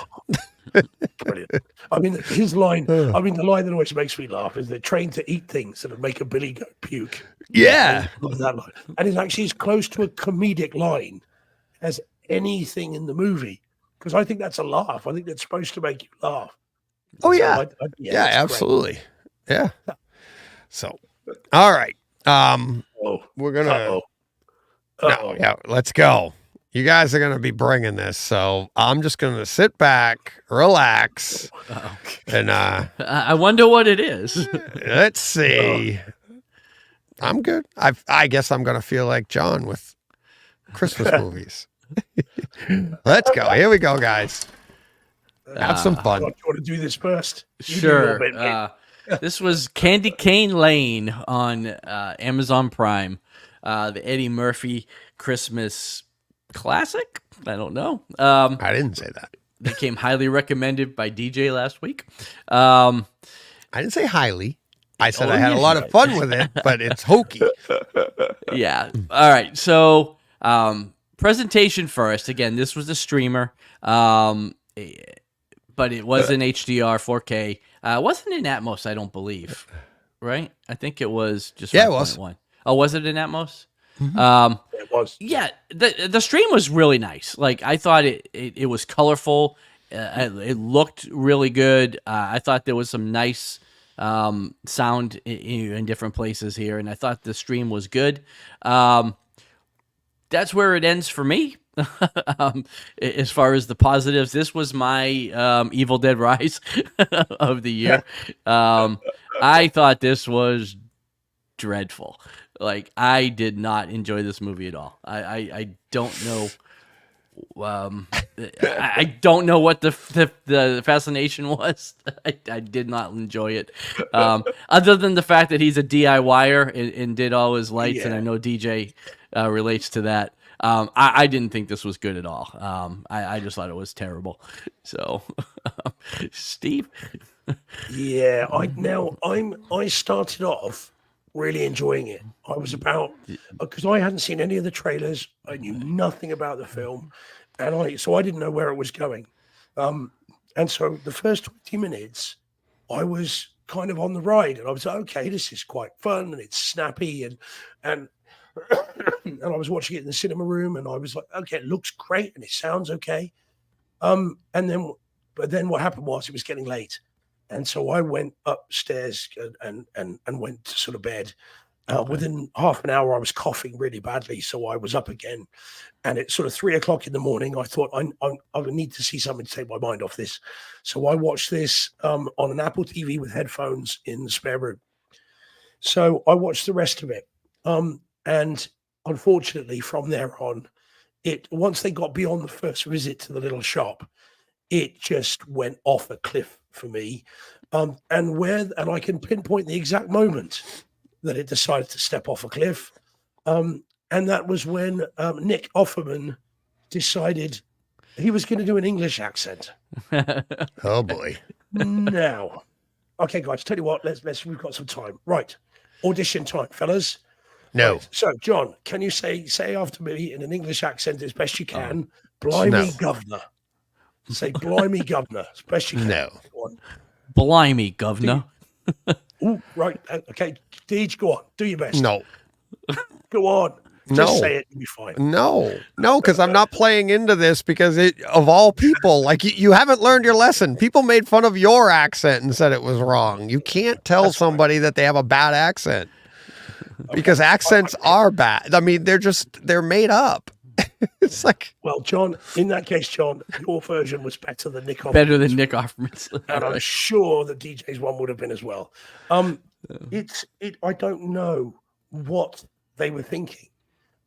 Brilliant. I mean, his line, the line that always makes me laugh is they're trained to eat things that make a billy goat puke. Yeah. That line. And it's actually as close to a comedic line as anything in the movie. Because I think that's a laugh. I think that's supposed to make you laugh. Oh, yeah. Yeah, absolutely. Great. Yeah. So, all right. We're going to... No, yeah, let's go. You guys are going to be bringing this, so I'm just going to sit back, relax, and I wonder what it is. Let's see. I'm good. I guess I'm going to feel like John with Christmas movies. Let's go. Here we go, guys. Have some fun. Do you want to do this first? Sure. This was Candy Cane Lane on Amazon Prime. The Eddie Murphy Christmas classic. I don't know. I didn't say that. It came highly recommended by DJ last week. I didn't say highly. I said I had a lot of fun with it, but it's hokey. Yeah. All right. So presentation first. Again, this was a streamer, but it was in HDR 4K. It wasn't in Atmos, I don't believe. Right? I think it was just 5.1. Oh, was it in Atmos? It was. Yeah, the stream was really nice. Like, I thought it was colorful. It looked really good. I thought there was some nice sound in different places here, and I thought the stream was good. That's where it ends for me. As far as the positives, this was my Evil Dead Rise of the year. I thought this was dreadful. Like, I did not enjoy this movie at all. I don't know. I don't know what the fascination was. I did not enjoy it. Other than the fact that he's a DIYer and did all his lights, and I know DJ relates to that. I didn't think this was good at all. I just thought it was terrible. So, Steve. Yeah, I started off really enjoying it. I was because I hadn't seen any of the trailers. I knew nothing about the film, and so I didn't know where it was going. And so the first 20 minutes, I was kind of on the ride, and I was like, okay, this is quite fun, and it's snappy, and and I was watching it in the cinema room, and I was like, okay, it looks great, and it sounds okay. But then what happened was it was getting late. And so I went upstairs and went to sort of bed. Within half an hour, I was coughing really badly. So I was up again. And at sort of 3 o'clock in the morning, I thought, I need to see something to take my mind off this. So I watched this on an Apple TV with headphones in the spare room. So I watched the rest of it. And unfortunately, from there on, once they got beyond the first visit to the little shop, it just went off a cliff for me. And I can pinpoint the exact moment that it decided to step off a cliff. And that was when Nick Offerman decided he was going to do an English accent. Oh boy. Now, okay, guys, tell you what, we've got some time. Right. Audition time, fellas. No. Right. So, John, can you say after me in an English accent as best you can, Blimey Governor? Say, Blimey Governor, as best you can. No. Blimey Governor. Ooh, right. Okay, Deej, go on. Do your best. No. Go on. Just say it, you'll be fine. No, because I'm not playing into this because of all people, like you haven't learned your lesson. People made fun of your accent and said it was wrong. You can't tell somebody that they have a bad accent. because accents are bad. I mean, they're made up. It's like, well, John, in that case, John, your version was better than Nick Offerman's. Better than Nick Offerman's. And I'm sure that DJ's one would have been as well. I don't know what they were thinking.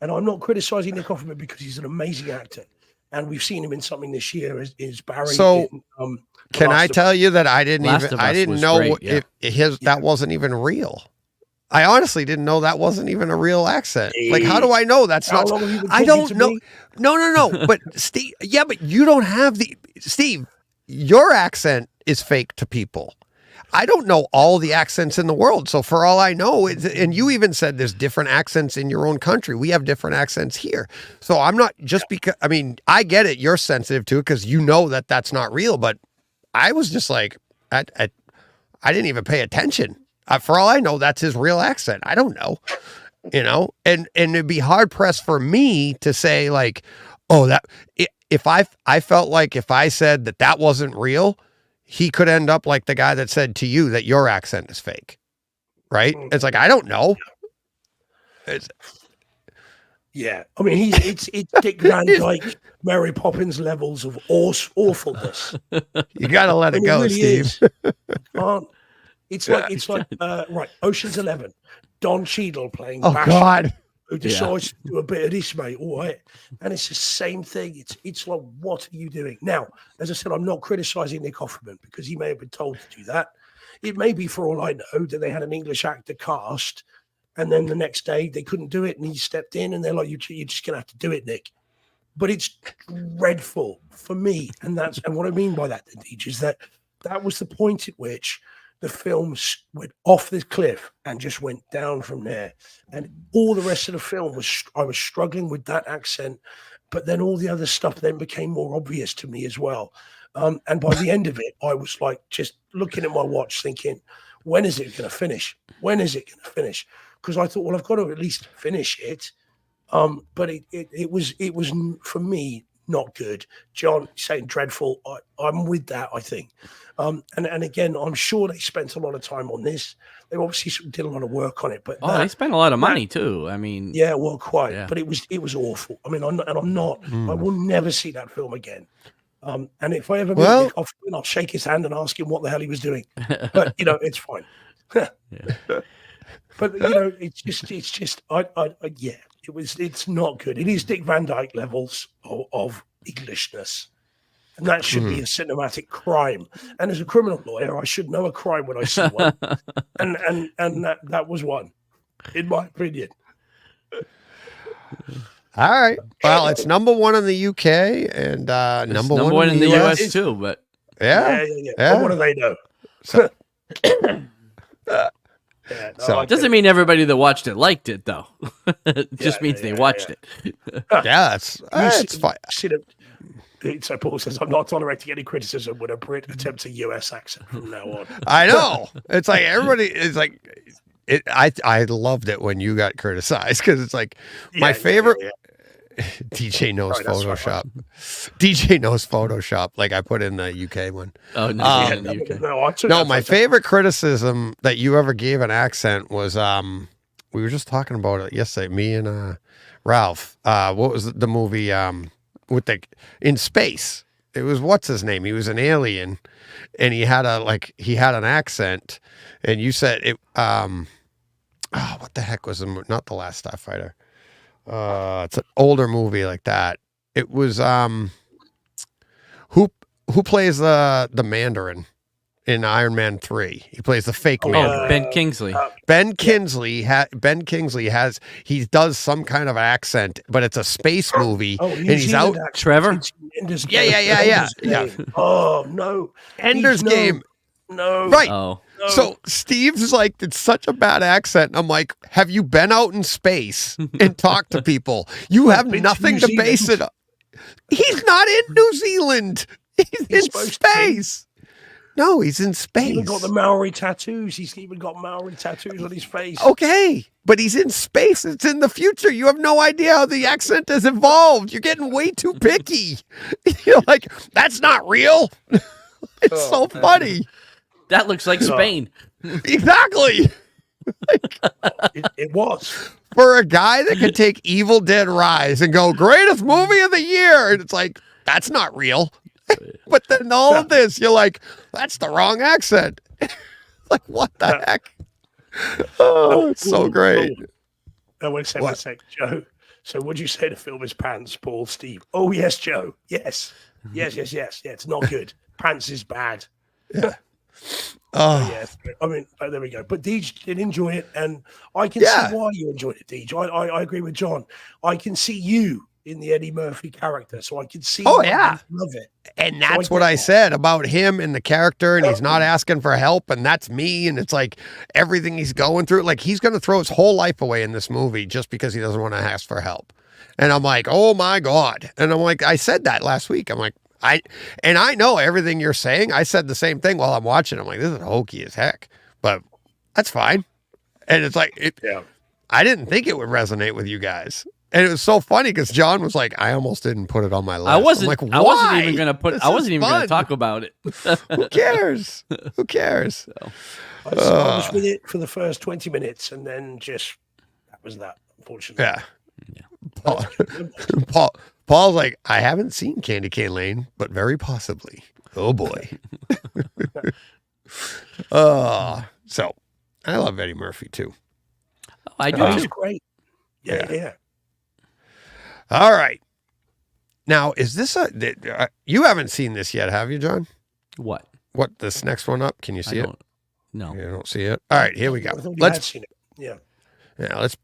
And I'm not criticizing Nick Offerman because he's an amazing actor. And we've seen him in something this year is Barry. So in, can I tell you that I didn't know great, yeah. if that wasn't even real. I honestly didn't know that wasn't even a real accent. Like, how do I know that's not? I don't know. No. But Steve, yeah, but you don't have Steve, your accent is fake to people. I don't know all the accents in the world. So for all I know, and you even said there's different accents in your own country. We have different accents here. So I'm not because, I mean, I get it. You're sensitive to it because you know that that's not real. But I was just like, I didn't even pay attention. For all I know, that's his real accent. I don't know, and it'd be hard pressed for me to say like, oh, if I felt like if I said that wasn't real, he could end up like the guy that said to you that your accent is fake, right? It's like, I don't know. Yeah, I mean, it's Dick Van Dyke, Mary Poppins levels of awfulness. You got to let it go, really Steve. It's like right, Ocean's 11, Don Cheadle playing. Oh Basher, God, who decides to do a bit of this, mate? All right, and it's the same thing. It's like, what are you doing now? As I said, I'm not criticizing Nick Offerman because he may have been told to do that. It may be, for all I know, that they had an English actor cast, and then the next day they couldn't do it, and he stepped in, and they're like, "You're just gonna have to do it, Nick." But it's dreadful for me, and what I mean by that, Deej, is that was the point at which the film went off this cliff and just went down from there. And all the rest of the film I was struggling with that accent, but then all the other stuff then became more obvious to me as well. And by the end of it, I was like just looking at my watch thinking, when is it going to finish? When is it going to finish? Because I thought, well, I've got to at least finish it. But it was for me not good. John saying dreadful. I'm with that, I think. And again, I'm sure they spent a lot of time on this. They obviously did a lot of work on it. But they spent a lot of money too. I mean, yeah, well, quite. Yeah. But it was awful. I mean, I will never see that film again. And if I ever meet Nick Offerman, I'll shake his hand and ask him what the hell he was doing. But it's fine. But it's just it's not good. It is Dick Van Dyke levels of Englishness, and that should be a cinematic crime. And as a criminal lawyer, I should know a crime when I see one, and that was one, in my opinion. All right. Well, it's number one in the UK and number one in the US too. But yeah. Well, what do they know? So, so it doesn't mean everybody that watched it liked it, though. It just means they watched it. Yeah, it's fine. So Paul says, I'm not tolerating any criticism when a Brit attempts a US accent from now on. I know. It's like everybody is like, I loved it when you got criticized because it's like my favorite. DJ knows Photoshop. DJ knows Photoshop. Like I put in the UK one. Oh no, in the UK. No, my favorite criticism that you ever gave an accent was we were just talking about it yesterday. Me and Ralph. What was the movie with in space? It was what's his name? He was an alien, and he had an accent, and you said it. What the heck was not The Last Starfighter? It's an older movie like that. It was who plays the Mandarin in Iron Man 3? He plays the fake Mandarin. Ben Kingsley. Ben Kingsley has he does some kind of accent, but it's a space movie, and he's out. Trevor. Yeah. Oh no, Ender's Game. No, right. No. So Steve's like, it's such a bad accent. I'm like, have you been out in space and talked to people? You have nothing to base it on. He's not in New Zealand. He's in space. No, he's in space. He's even got the Maori tattoos. He's even got Maori tattoos on his face. Okay, but he's in space. It's in the future. You have no idea how the accent has evolved. You're getting way too picky. You're like, that's not real. It's so funny. That looks like Spain. Exactly. It was. For a guy that could take Evil Dead Rise and go, greatest movie of the year. And it's like, that's not real. But then all of this, you're like, that's the wrong accent. Like, what the heck? Oh, it's so great. Oh, wait a sec, Joe. So would you say the film is pants, Paul, Steve? Oh, yes, Joe. Yes. Yeah, it's not good. Pants is bad. Yeah. Yes. I mean, there we go. But Deej did enjoy it, and I can see why you enjoyed it, Deej. I agree with John. I can see you in the Eddie Murphy character, so I can see why you love it. And that's what I said about him and the character, and he's not asking for help, and that's me, and it's like everything he's going through. Like, he's going to throw his whole life away in this movie just because he doesn't want to ask for help. And I'm like, oh my God. And I'm like, I said that last week. I'm like, I know everything you're saying. I said the same thing while I'm watching. I'm like, this is hokey as heck, but that's fine. And it's like, I didn't think it would resonate with you guys. And it was so funny because John was like, I almost didn't put it on my list. I wasn't even gonna talk about it. Who cares? Who cares? So, I was with it for the first 20 minutes, and then just that was that, unfortunately. Yeah. Paul's like, I haven't seen Candy Cane Lane, but very possibly. Oh boy. So I love Eddie Murphy too. Oh, I do. He's great. Yeah. All right. Now, is this you haven't seen this yet, have you, John? What? What, this next one up? Can you see it? No. You don't see it? All right, here we go. Let's seen it. Yeah, let's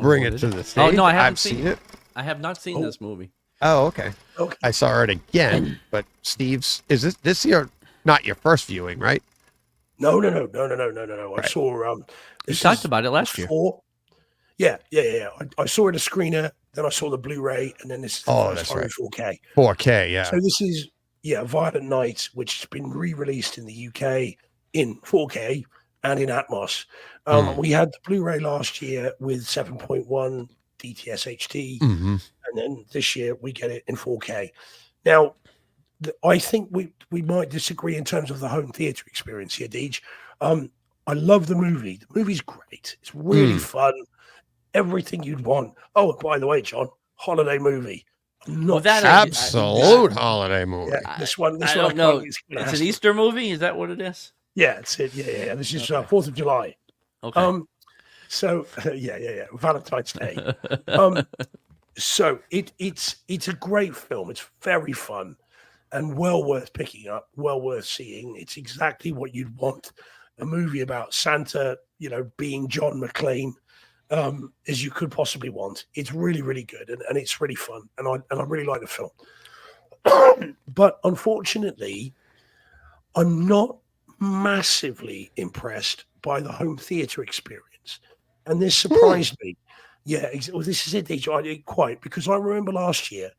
bring it to the stage. Oh, no, I haven't I've seen it. I have not seen this movie. Oh, okay. I saw it again, but Steve's, is this your, not your first viewing, right? No. I saw You talked about it last year. Yeah. I saw it a screener, then I saw the Blu-ray, and then this is the first time in 4K. 4K, yeah. So this is Violent Night, which has been re-released in the UK in 4K and in Atmos. We had the Blu-ray last year with 7.1 DTS HD, and then this year we get it in 4K. Now, I think we might disagree in terms of the home theater experience here, Deej. I love the movie. The movie's great. It's really fun. Everything you'd want. Oh, and by the way, John, holiday movie. Absolute holiday movie. Yeah, this one. I don't know. It's an Easter movie. Is that what it is? Yeah, it's it. Yeah. This is 4th of July. Okay. So Valentine's Day. So it's a great film. It's very fun and well worth picking up, well worth seeing. It's exactly what you'd want a movie about Santa, being John McClane, as you could possibly want. It's really, really good, and it's really fun, and I really like the film. But unfortunately, I'm not massively impressed by the home theater experience, and this surprised me. Yeah, well, this is it, DJ. I didn't quite, because I remember last year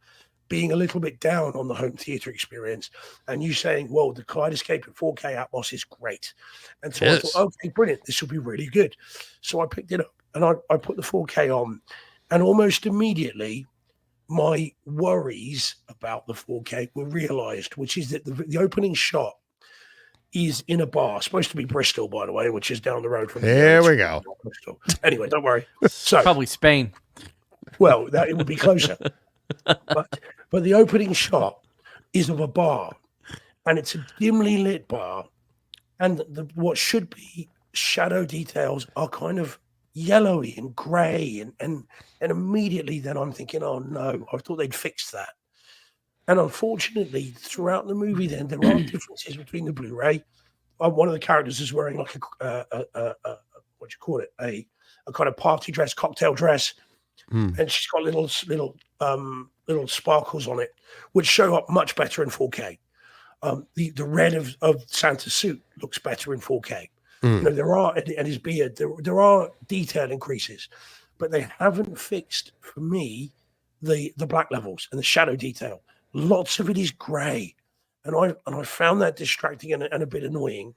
being a little bit down on the home theater experience, and you saying, well, the Kaleidoscope in 4K Atmos is great. And so I thought, okay, brilliant, this will be really good. So I picked it up, and I put the 4K on, and almost immediately my worries about the 4K were realized, which is that the opening shot is in a bar, supposed to be Bristol, by the way, which is down the road from There we go. Bristol. Anyway, don't worry. So probably Spain. Well, it would be closer. But the opening shot is of a bar, and it's a dimly lit bar, and what should be shadow details are kind of yellowy and grey, and immediately then I'm thinking, oh no, I thought they'd fixed that. And unfortunately, throughout the movie, then there are differences between the Blu-ray. One of the characters is wearing like what do you call it? A kind of party dress, cocktail dress, and she's got little sparkles on it, which show up much better in 4K. The red of Santa's suit looks better in 4K. There are, and his beard, there are detail increases, but they haven't fixed for me the black levels and the shadow detail. Lots of it is grey, and I found that distracting and a bit annoying.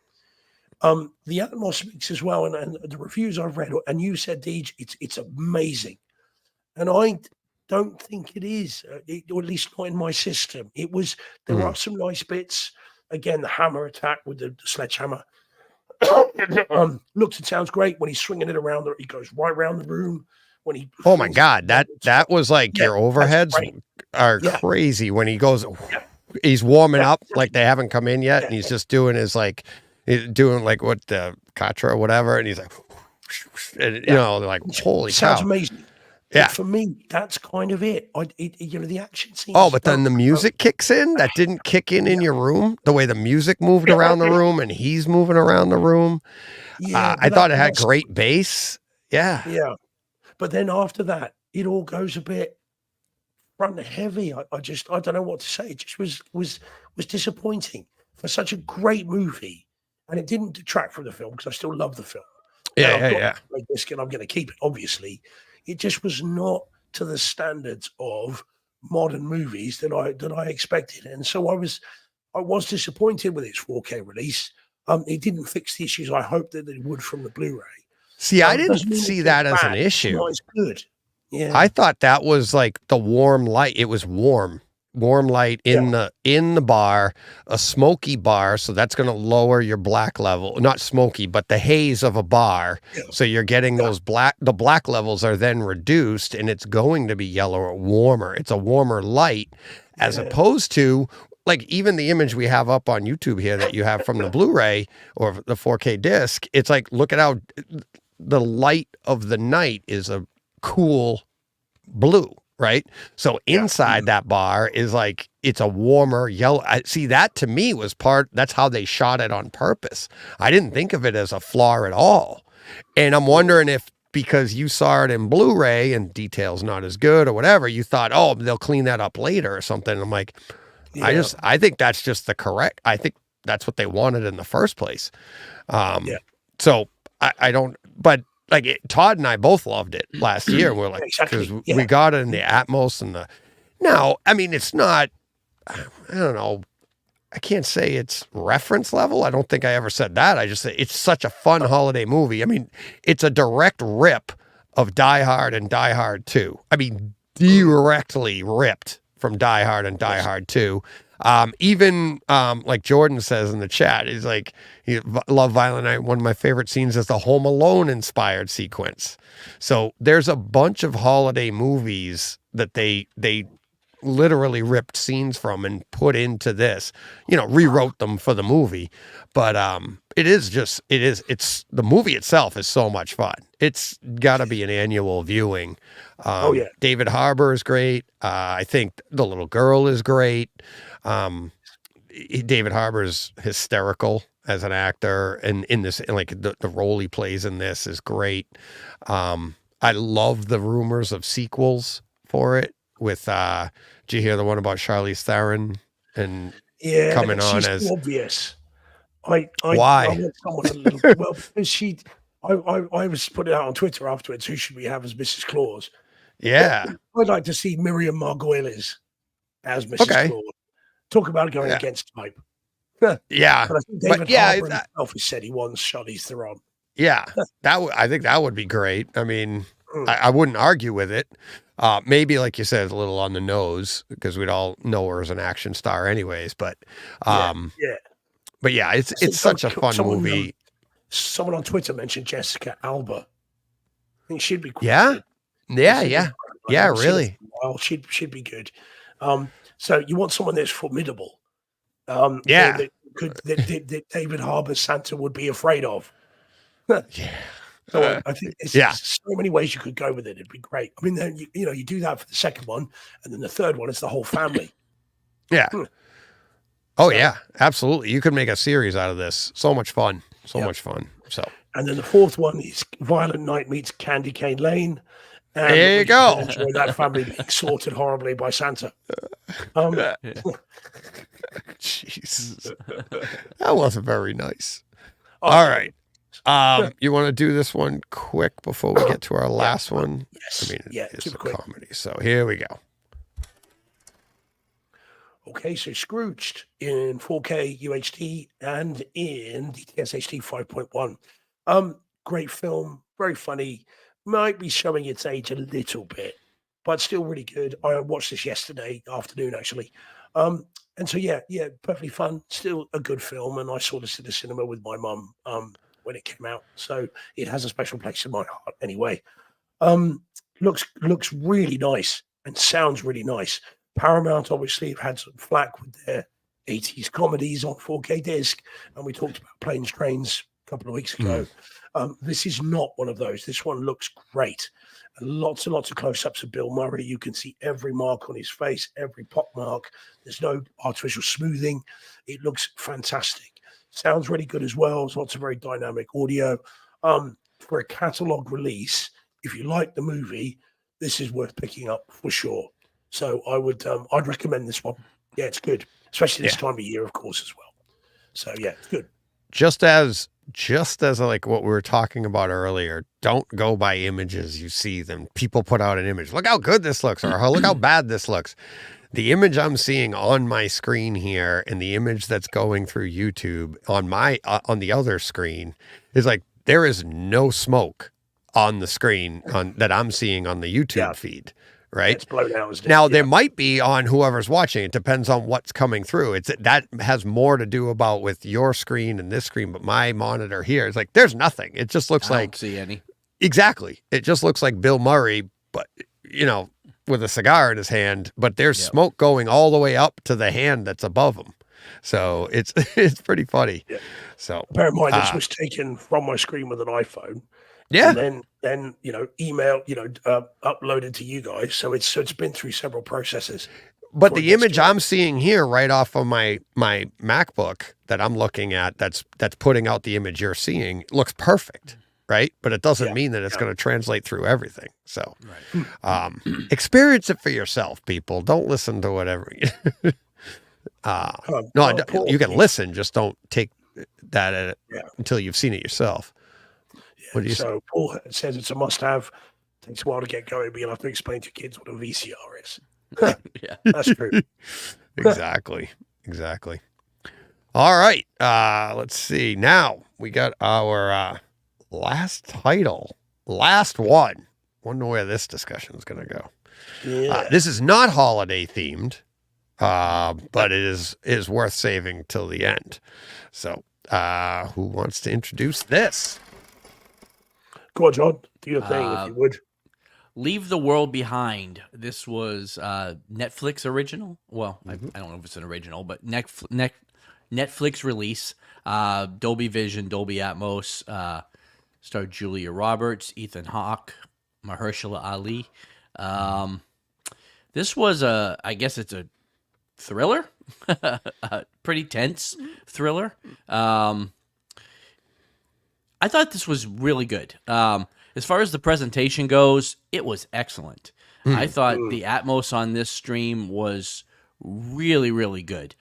The Atmos mix as well, and the reviews I've read, and you said, Deej, it's amazing, and I don't think it is, or at least not in my system. It was, there are some nice bits. Again, the hammer attack with the sledgehammer, Looks and sounds great when he's swinging it around. He goes right around the room when he. Oh my God, that was like your overheads are Yeah. crazy when he goes. He's warming up like they haven't come in yet, Yeah. and he's just doing his like, he's doing like what the Katra or whatever, and he's like, and, you know, they're like, holy sounds cow. amazing. Yeah. But for me, that's kind of it. You know, the action scenes. Oh, but then the music kicks in. That didn't kick in your room. The way the music moved around the room, and he's moving around the room. Yeah, I thought it had great bass. Yeah. Yeah. But then after that, it all goes a bit front heavy. I don't know what to say. It just was disappointing for such a great movie, and it didn't detract from the film because I still love the film. Yeah. This, and I'm going to keep it. Obviously, it just was not to the standards of modern movies that I expected, and so I was disappointed with its 4K release. It didn't fix the issues I hoped that it would from the Blu-ray. See, I didn't see that as an issue. It's good. Yeah. I thought that was like the warm light. It was warm light in the bar, a smoky bar. So that's going to lower your black level, not smoky, but the haze of a bar. Yeah. So you're getting the black levels are then reduced, and it's going to be yellow or warmer. It's a warmer light as opposed to like even the image we have up on YouTube here that you have from the Blu-ray or the 4K disc. It's like, look at how the light of the night is a cool blue, right? So inside that bar is like, it's a warmer yellow. See, that to me was that's how they shot it on purpose. I didn't think of it as a flaw at all. And I'm wondering if, because you saw it in Blu-ray and details not as good or whatever, you thought, oh, they'll clean that up later or something. I'm like, I think that's just I think that's what they wanted in the first place. So I don't, but like Todd and I both loved it last year. We're like, because we got it in the Atmos and now, I mean, it's not, I don't know. I can't say it's reference level. I don't think I ever said that. I just say it's such a fun holiday movie. I mean, it's a direct rip of Die Hard and Die Hard 2. I mean, directly ripped from Die Hard and Die Hard 2. Even like Jordan says in the chat, he's like, Love Violent Night. One of my favorite scenes is the Home Alone inspired sequence. So there's a bunch of holiday movies that they literally ripped scenes from and put into this, rewrote them for the movie. But it's the movie itself is so much fun. It's got to be an annual viewing. David Harbour is great. I think the little girl is great. David Harbour is hysterical as an actor, and in this, and like the role he plays in this is great. I love the rumors of sequels for it. With did you hear the one about Charlize Theron and coming on as obvious? Why? I want someone a little well, because I was putting out on Twitter afterwards, who should we have as Mrs. Claus? Yeah. I'd like to see Miriam Margolyes as Mrs. Claus. Talk about going against type. Yeah. But I think David Harbour himself has said he wants Charlize Theron. Yeah. I think that would be great. I mean, I wouldn't argue with it. Maybe, like you said, a little on the nose because we'd all know her as an action star anyways. But it's such a fun movie. Someone on Twitter mentioned Jessica Alba. I think she'd be cool. Yeah. Really. Well, she'd be good. So you want someone that's formidable. That David Harbour Santa would be afraid of. So I think there's so many ways you could go with it. It'd be great. I mean, then you do that for the second one, and then the third one is the whole family. Yeah. Oh yeah, absolutely. You could make a series out of this. So much fun. Much fun. So. And then the fourth one is Violent Night meets Candy Cane Lane. And there you go. Enjoy that family being slaughtered horribly by Santa. Jesus, that wasn't very nice. All right. You want to do this one quick before we get to our last one? Yes. I mean, it's a quick. comedy. So here we go. Okay, so Scrooged in 4K UHD and in DTS HD 5.1. Great film, very funny. Might be showing its age a little bit, but still really good. I watched this yesterday afternoon, actually. And so, perfectly fun. Still a good film. And I saw this in the cinema with my mum. when it came out, so it has a special place in my heart anyway. Looks really nice and sounds really nice. Paramount obviously have had some flack with their 80s comedies on 4K disc, and we talked about Planes, Trains a couple of weeks ago. This is not one of those. This one looks great. And lots and lots of close-ups of Bill Murray. You can see every mark on his face, every pop mark. There's no artificial smoothing. It looks fantastic. Sounds really good as well. There's lots of very dynamic audio. For a catalog release, if you like the movie, this is worth picking up for sure. So I'd recommend this one. Yeah, it's good, especially this time of year, of course, as well. So yeah, it's good. Just as like what we were talking about earlier, don't go by images you see them. People put out an image. Look how good this looks, or look how bad this looks. The image I'm seeing on my screen here and the image that's going through YouTube on the other screen is like, there is no smoke on the screen that I'm seeing on the YouTube feed. Right. It's blown out. Now there might be on whoever's watching. It depends on what's coming through. That has more to do about with your screen and this screen, but my monitor here is like, there's nothing. It just looks like, don't see any. Exactly. It just looks like Bill Murray, but with a cigar in his hand, but there's smoke going all the way up to the hand that's above him. So it's pretty funny. Yeah. So bear in mind, this was taken from my screen with an iPhone. Yeah. And then email, uploaded to you guys. So it's been through several processes. But the image I'm seeing here right off of my MacBook that I'm looking at, that's putting out the image you're seeing, looks perfect, right? But it doesn't mean that it's going to translate through everything. So experience it for yourself, people. Don't listen to whatever. You can listen, just don't take that until you've seen it yourself. So Paul says it's a must-have. Takes a while to get going, but you'll have to explain to kids what a VCR is. Yeah, that's true. Exactly. All right. Let's see. Now we got our last title, last one. Wonder where this discussion is going to go. Yeah. This is not holiday themed, but it is worth saving till the end. So, who wants to introduce this? Go on, John. Do your thing, if you would. Leave the World Behind. This was Netflix original. Well, I don't know if it's an original, but Netflix release. Dolby Vision, Dolby Atmos. Starred Julia Roberts, Ethan Hawke, Mahershala Ali. This was I guess it's a thriller. A pretty tense thriller. I thought this was really good. As far as the presentation goes, it was excellent. I thought the Atmos on this stream was really, really good.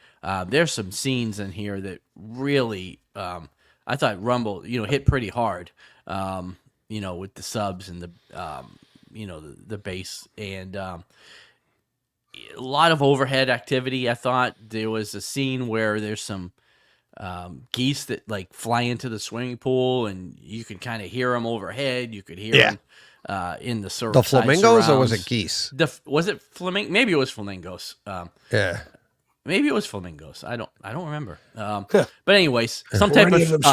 There's some scenes in here that really, I thought Rumble, hit pretty hard, with the subs and the bass and a lot of overhead activity. I thought there was a scene where there's some geese that like fly into the swimming pool, and you could kind of hear them overhead. You could hear them in the the flamingos, or was it geese? Was it flamingo? Maybe it was flamingos. Maybe it was flamingos. I don't remember. But anyways, some type of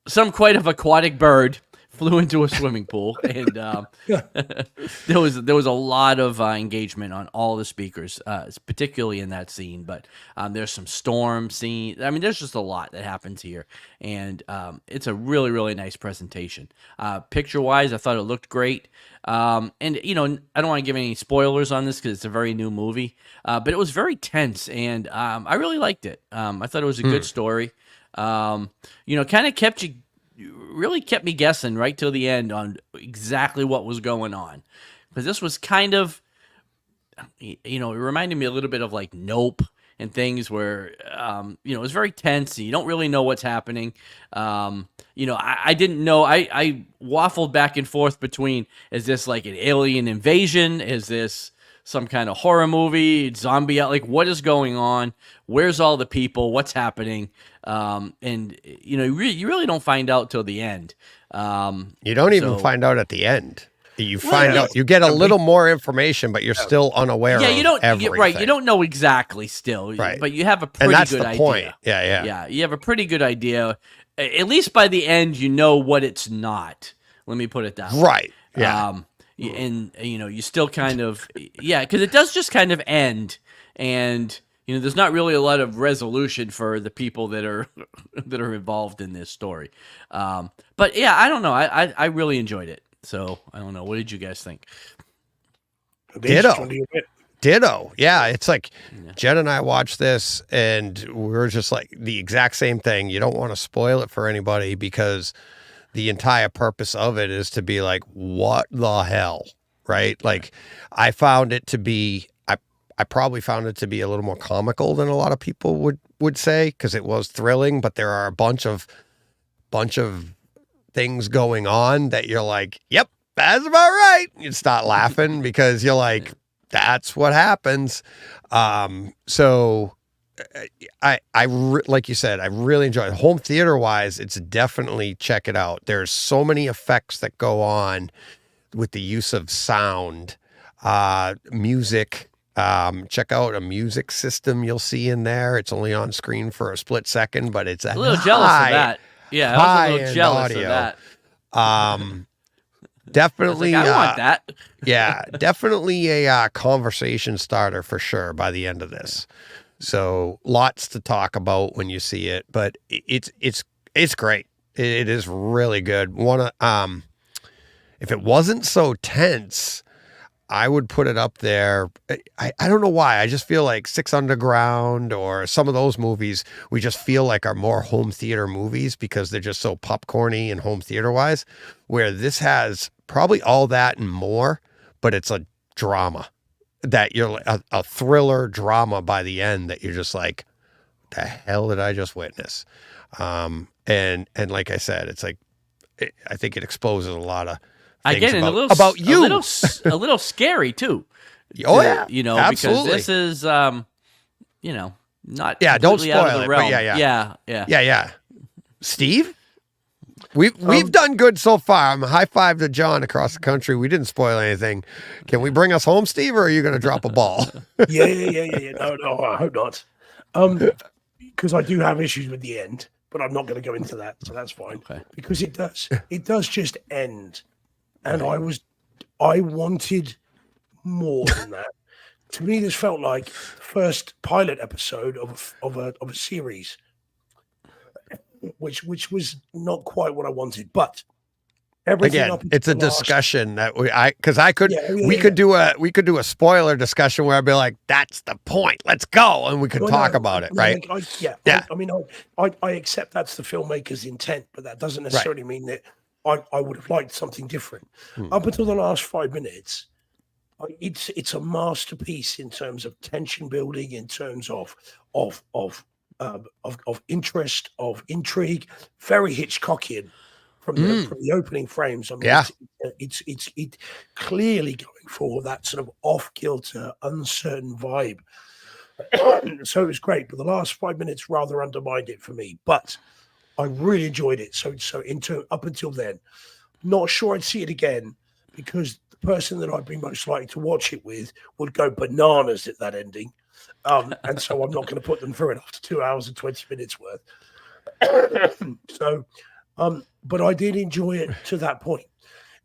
some quite of aquatic bird flew into a swimming pool, and there was a lot of engagement on all the speakers, particularly in that scene. But there's some storm scene. I mean, there's just a lot that happens here, and it's a really, really nice presentation. Picture wise, I thought it looked great. And I don't want to give any spoilers on this because it's a very new movie, but it was very tense, and I really liked it. I thought it was a good story. Kind of really kept me guessing right till the end on exactly what was going on, because this was kind of, it reminded me a little bit of like Nope and things where, it was very tense. And you don't really know what's happening. I didn't know. I waffled back and forth between, is this like an alien invasion? Is this some kind of horror movie, zombie? Like, what is going on? Where's all the people? What's happening? And you really don't find out till the end. You don't even find out at the end. You find out, you get a little more information, but you're still unaware Yeah, of you don't. everything. Right, you don't know exactly still, Right. but you have a And pretty that's good the idea. point. Yeah. Yeah, you have a pretty good idea. At least by the end, you know what it's not. Let me put it that way. Right. Yeah. And you still kind of because it does just kind of end, and there's not really a lot of resolution for the people that are that are involved in this story. But yeah, I don't know. I really enjoyed it. So I don't know. What did you guys think? Ditto. Yeah, it's like Jen and I watched this, and we were just like the exact same thing. You don't want to spoil it for anybody because the entire purpose of it is to be like, what the hell, right? Like, I found it to be, I probably found it to be a little more comical than a lot of people would say, because it was thrilling, but there are a bunch of things going on that you're like, yep, that's about right. You start laughing because you're like, that's what happens. So like you said, I really enjoyed it. Home theater wise, it's definitely check it out. There's so many effects that go on with the use of sound, music. Check out a music system you'll see in there. It's only on screen for a split second, but it's a little jealous of that. Yeah, I was a little jealous of that. Definitely, I want that. Yeah, definitely a conversation starter for sure by the end of this. So lots to talk about when you see it, but it's great. It is really good. If it wasn't so tense, I would put it up there. I don't know why. I just feel like Six Underground or some of those movies we just feel like are more home theater movies because they're just so popcorny and home theater wise, where this has probably all that and more, but it's a drama that you're a thriller drama by the end that you're just like, the hell did I just witness? And like I said, it's like, I think it exposes a lot of things about you. A little scary too. Oh yeah, absolutely. Because this is, not don't spoil out of the realm. Yeah. Steve, we've done good so far. I'm a high five to John across the country. We didn't spoil anything. Can we bring us home, Steve, or are you going to drop a ball? Yeah. No, I hope not. Because I do have issues with the end, but I'm not going to go into that, so that's fine. Okay. Because it does just end. And I wanted more than that. To me, this felt like the first pilot episode of a series, which was not quite what I wanted. But everything again, it's a discussion that we could do a spoiler discussion where I'd be like, that's the point. Let's go, and we could talk about it, right? I accept that's the filmmaker's intent, but that doesn't necessarily mean that I would have liked something different. Up until the last 5 minutes, it's a masterpiece in terms of tension building, in terms of interest, of intrigue. Very Hitchcockian from the opening frames. I mean, it's clearly going for that sort of off-kilter, uncertain vibe. So it was great, but the last 5 minutes rather undermined it for me. But I really enjoyed it. So up until then, not sure I'd see it again because the person that I'd be most likely to watch it with would go bananas at that ending. And so I'm not going to put them through it after 2 hours and 20 minutes worth. But I did enjoy it to that point.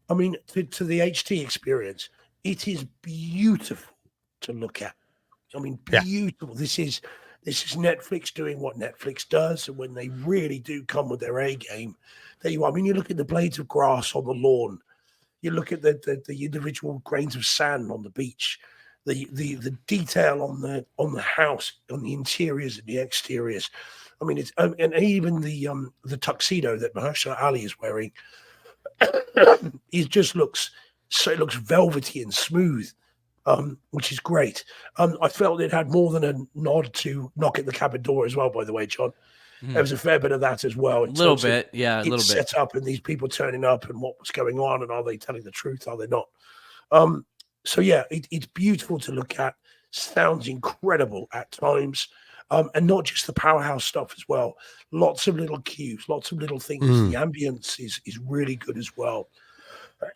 I mean, to the HT experience, it is beautiful to look at. I mean, beautiful. Yeah. This is Netflix doing what Netflix does, and when they really do come with their A game, there you are. I mean, you look at the blades of grass on the lawn, you look at the individual grains of sand on the beach, the detail on the house, on the interiors and the exteriors. I mean, it's and even the tuxedo that Mahershala Ali is wearing, it just looks velvety and smooth. Which is great. I felt it had more than a nod to Knock at the Cabin Door as well, by the way, John. There was a fair bit of that as well. A little bit. Set up and these people turning up and what was going on and are they telling the truth? Are they not? So yeah, it's beautiful to look at. Sounds incredible at times. And not just the powerhouse stuff as well. Lots of little cues, lots of little things. The ambience is really good as well.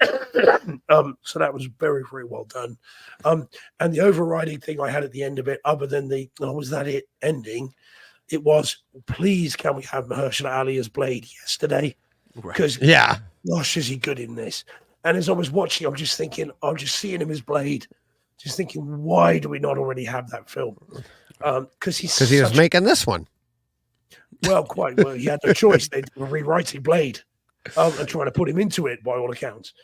So that was very, very well done. And the overriding thing I had at the end of it, other than was that it ending, it was, please can we have Mahershala Ali as Blade yesterday? Because gosh, is he good in this? And as I was watching, I'm just seeing him as Blade, just thinking, why do we not already have that film? Because he was making this one. Well, quite well. He had no choice. They were rewriting Blade and trying to put him into it by all accounts.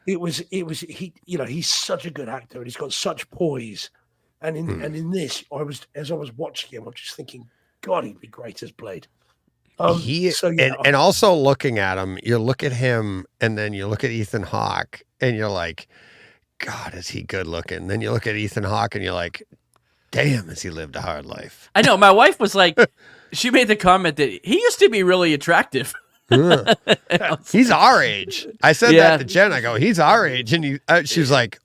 It was he's such a good actor and he's got such poise. And in this, as I was watching him, I'm just thinking, God, he'd be great as Blade. And also looking at him, you look at him and then you look at Ethan Hawke and you're like, God, is he good looking? Then you look at Ethan Hawke and you're like, damn, has he lived a hard life? I know. My wife was like, she made the comment that he used to be really attractive. He's our age. I said that to Jen. I go, he's our age. And she's like,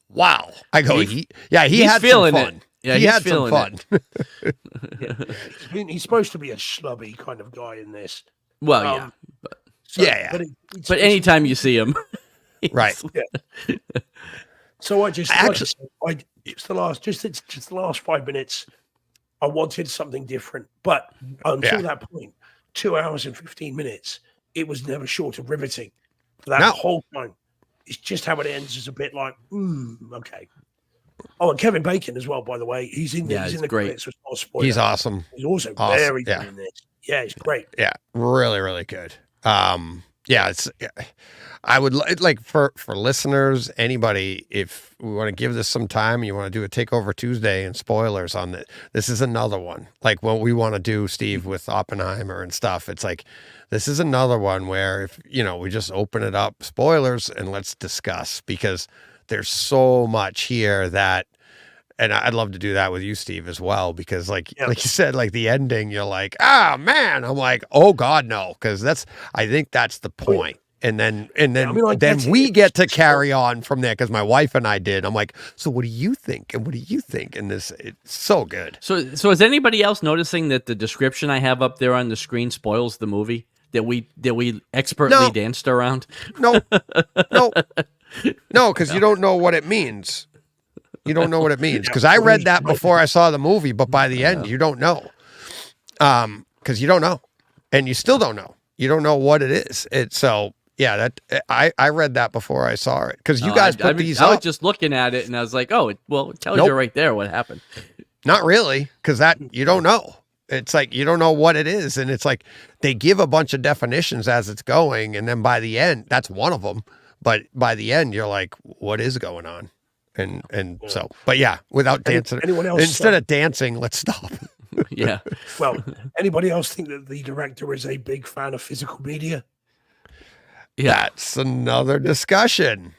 wow. I go, he had some fun. It. Yeah, he had some fun. He's supposed to be a schlubby kind of guy in this. Well, But anytime you see him. Right. Yeah. So the last 5 minutes, I wanted something different. But until that point, 2 hours and 15 minutes, it was never short of riveting. For that whole time. It's just how it ends is a bit like, okay. Oh, and Kevin Bacon as well, by the way. He's in the credits, so it's not a spoiler. He's awesome. He's also very good in this. Yeah, he's great. Yeah, really, really good. I would like for listeners, anybody, if we want to give this some time, you want to do a Takeover Tuesday and spoilers on it. This is another one. Like what we want to do, Steve, with Oppenheimer and stuff. It's like, this is another one where if, we just open it up, spoilers, and let's discuss, because there's so much here that, and I'd love to do that with you, Steve, as well, because like you said, like the ending, you're like, man, I'm like, oh God, no. Cause I think that's the point. And then we get to carry on from there. Cause my wife and I did. I'm like, so what do you think? And what do you think? And it's so good. So is anybody else noticing that the description I have up there on the screen spoils the movie that we expertly danced around? No, cause you don't know what it means. You don't know what it means, because I read that before I saw the movie, but by the end, you don't know, because you don't know, and you still don't know. You don't know what it is. I read that before I saw it, because you guys put these up. I was just looking at it, and I was like, it tells you right there what happened. Not really, because you don't know. It's like you don't know what it is, and it's like they give a bunch of definitions as it's going, and then by the end, that's one of them. But by the end, you're like, what is going on? But without dancing, instead of dancing, let's stop. Yeah. Well, anybody else think that the director is a big fan of physical media? Yeah. That's another discussion.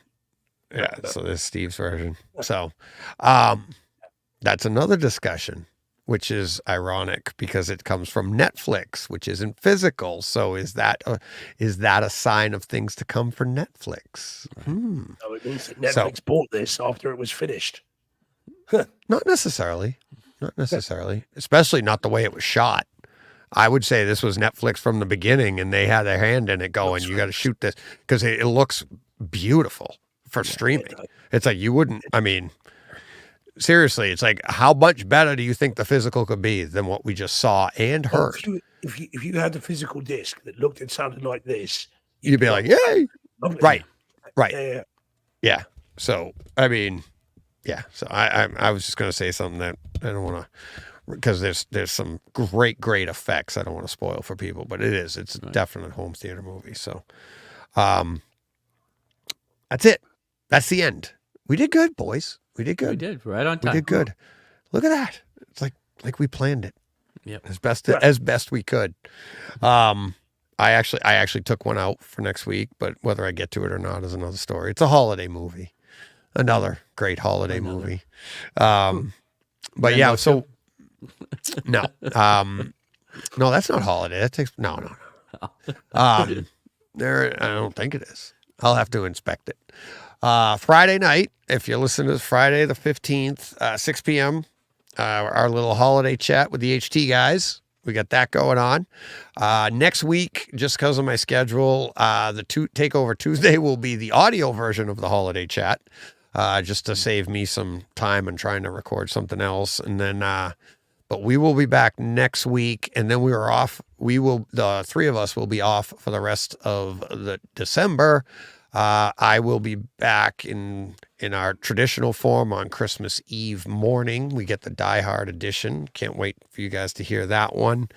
Yeah. So this is Steve's version. So, that's another discussion, which is ironic because it comes from Netflix, which isn't physical. So is that a sign of things to come for Netflix? No, it means that Netflix bought this after it was finished. Not necessarily, especially not the way it was shot. I would say this was Netflix from the beginning, and they had their hand in it going, you got to shoot this, because it looks beautiful for streaming. It's like seriously, it's like, how much better do you think the physical could be than what we just saw and heard? If you had the physical disc that looked and sounded like this, you'd be like, yay! Right. Yeah. So So I was just going to say something that I don't want to, because there's some great effects I don't want to spoil for people, but it's a definite home theater movie. So, that's it. That's the end. We did good, boys. We did good. We did right on time. We did good. Look at that. It's like we planned it. Yep. As best we could. I actually took one out for next week, but whether I get to it or not is another story. It's a holiday movie. Another great holiday movie. But yeah, so no. No, that's not holiday. That takes no. There, I don't think it is. I'll have to inspect it. Friday night, if you listen to this, Friday the 15th, 6 p.m., our little holiday chat with the HT guys. we got that going on. Next week, just because of my schedule, the Takeover Tuesday will be the audio version of the holiday chat, just to save me some time and trying to record something else. And then, but we will be back next week, and then we are off. The three of us will be off for the rest of the December. I will be back in our traditional form on Christmas Eve morning. We get the Die Hard edition. Can't wait for you guys to hear that one.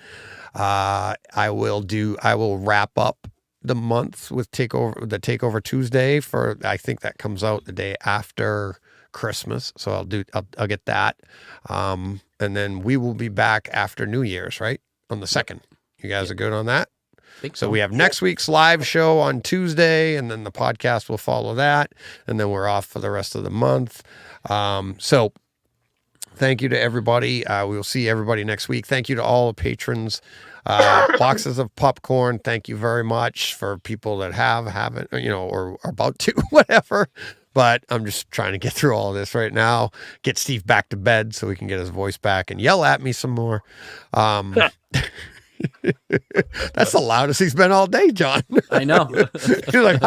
I will wrap up the month with Takeover Tuesday I think that comes out the day after Christmas. So I'll get that. And then we will be back after New Year's, right? On the 2nd. You guys are good on that? So we have next week's live show on Tuesday, and then the podcast will follow that, and then we're off for the rest of the month. So thank you to everybody. We will see everybody next week. Thank you to all the patrons. Boxes of popcorn. Thank you very much for people that haven't, or are about to, whatever. But I'm just trying to get through all of this right now. Get Steve back to bed so he can get his voice back and yell at me some more. That's the loudest he's been all day, John. I know. He's like,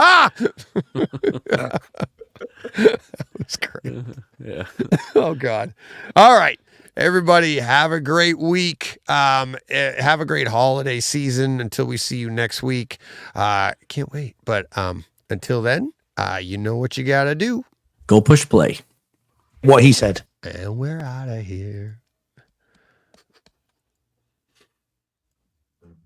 That's great. Yeah. Oh, God. All right. Everybody, have a great week. Have a great holiday season until we see you next week. Can't wait. But until then, you know what you got to do. Go push play. What he said. And we're out of here.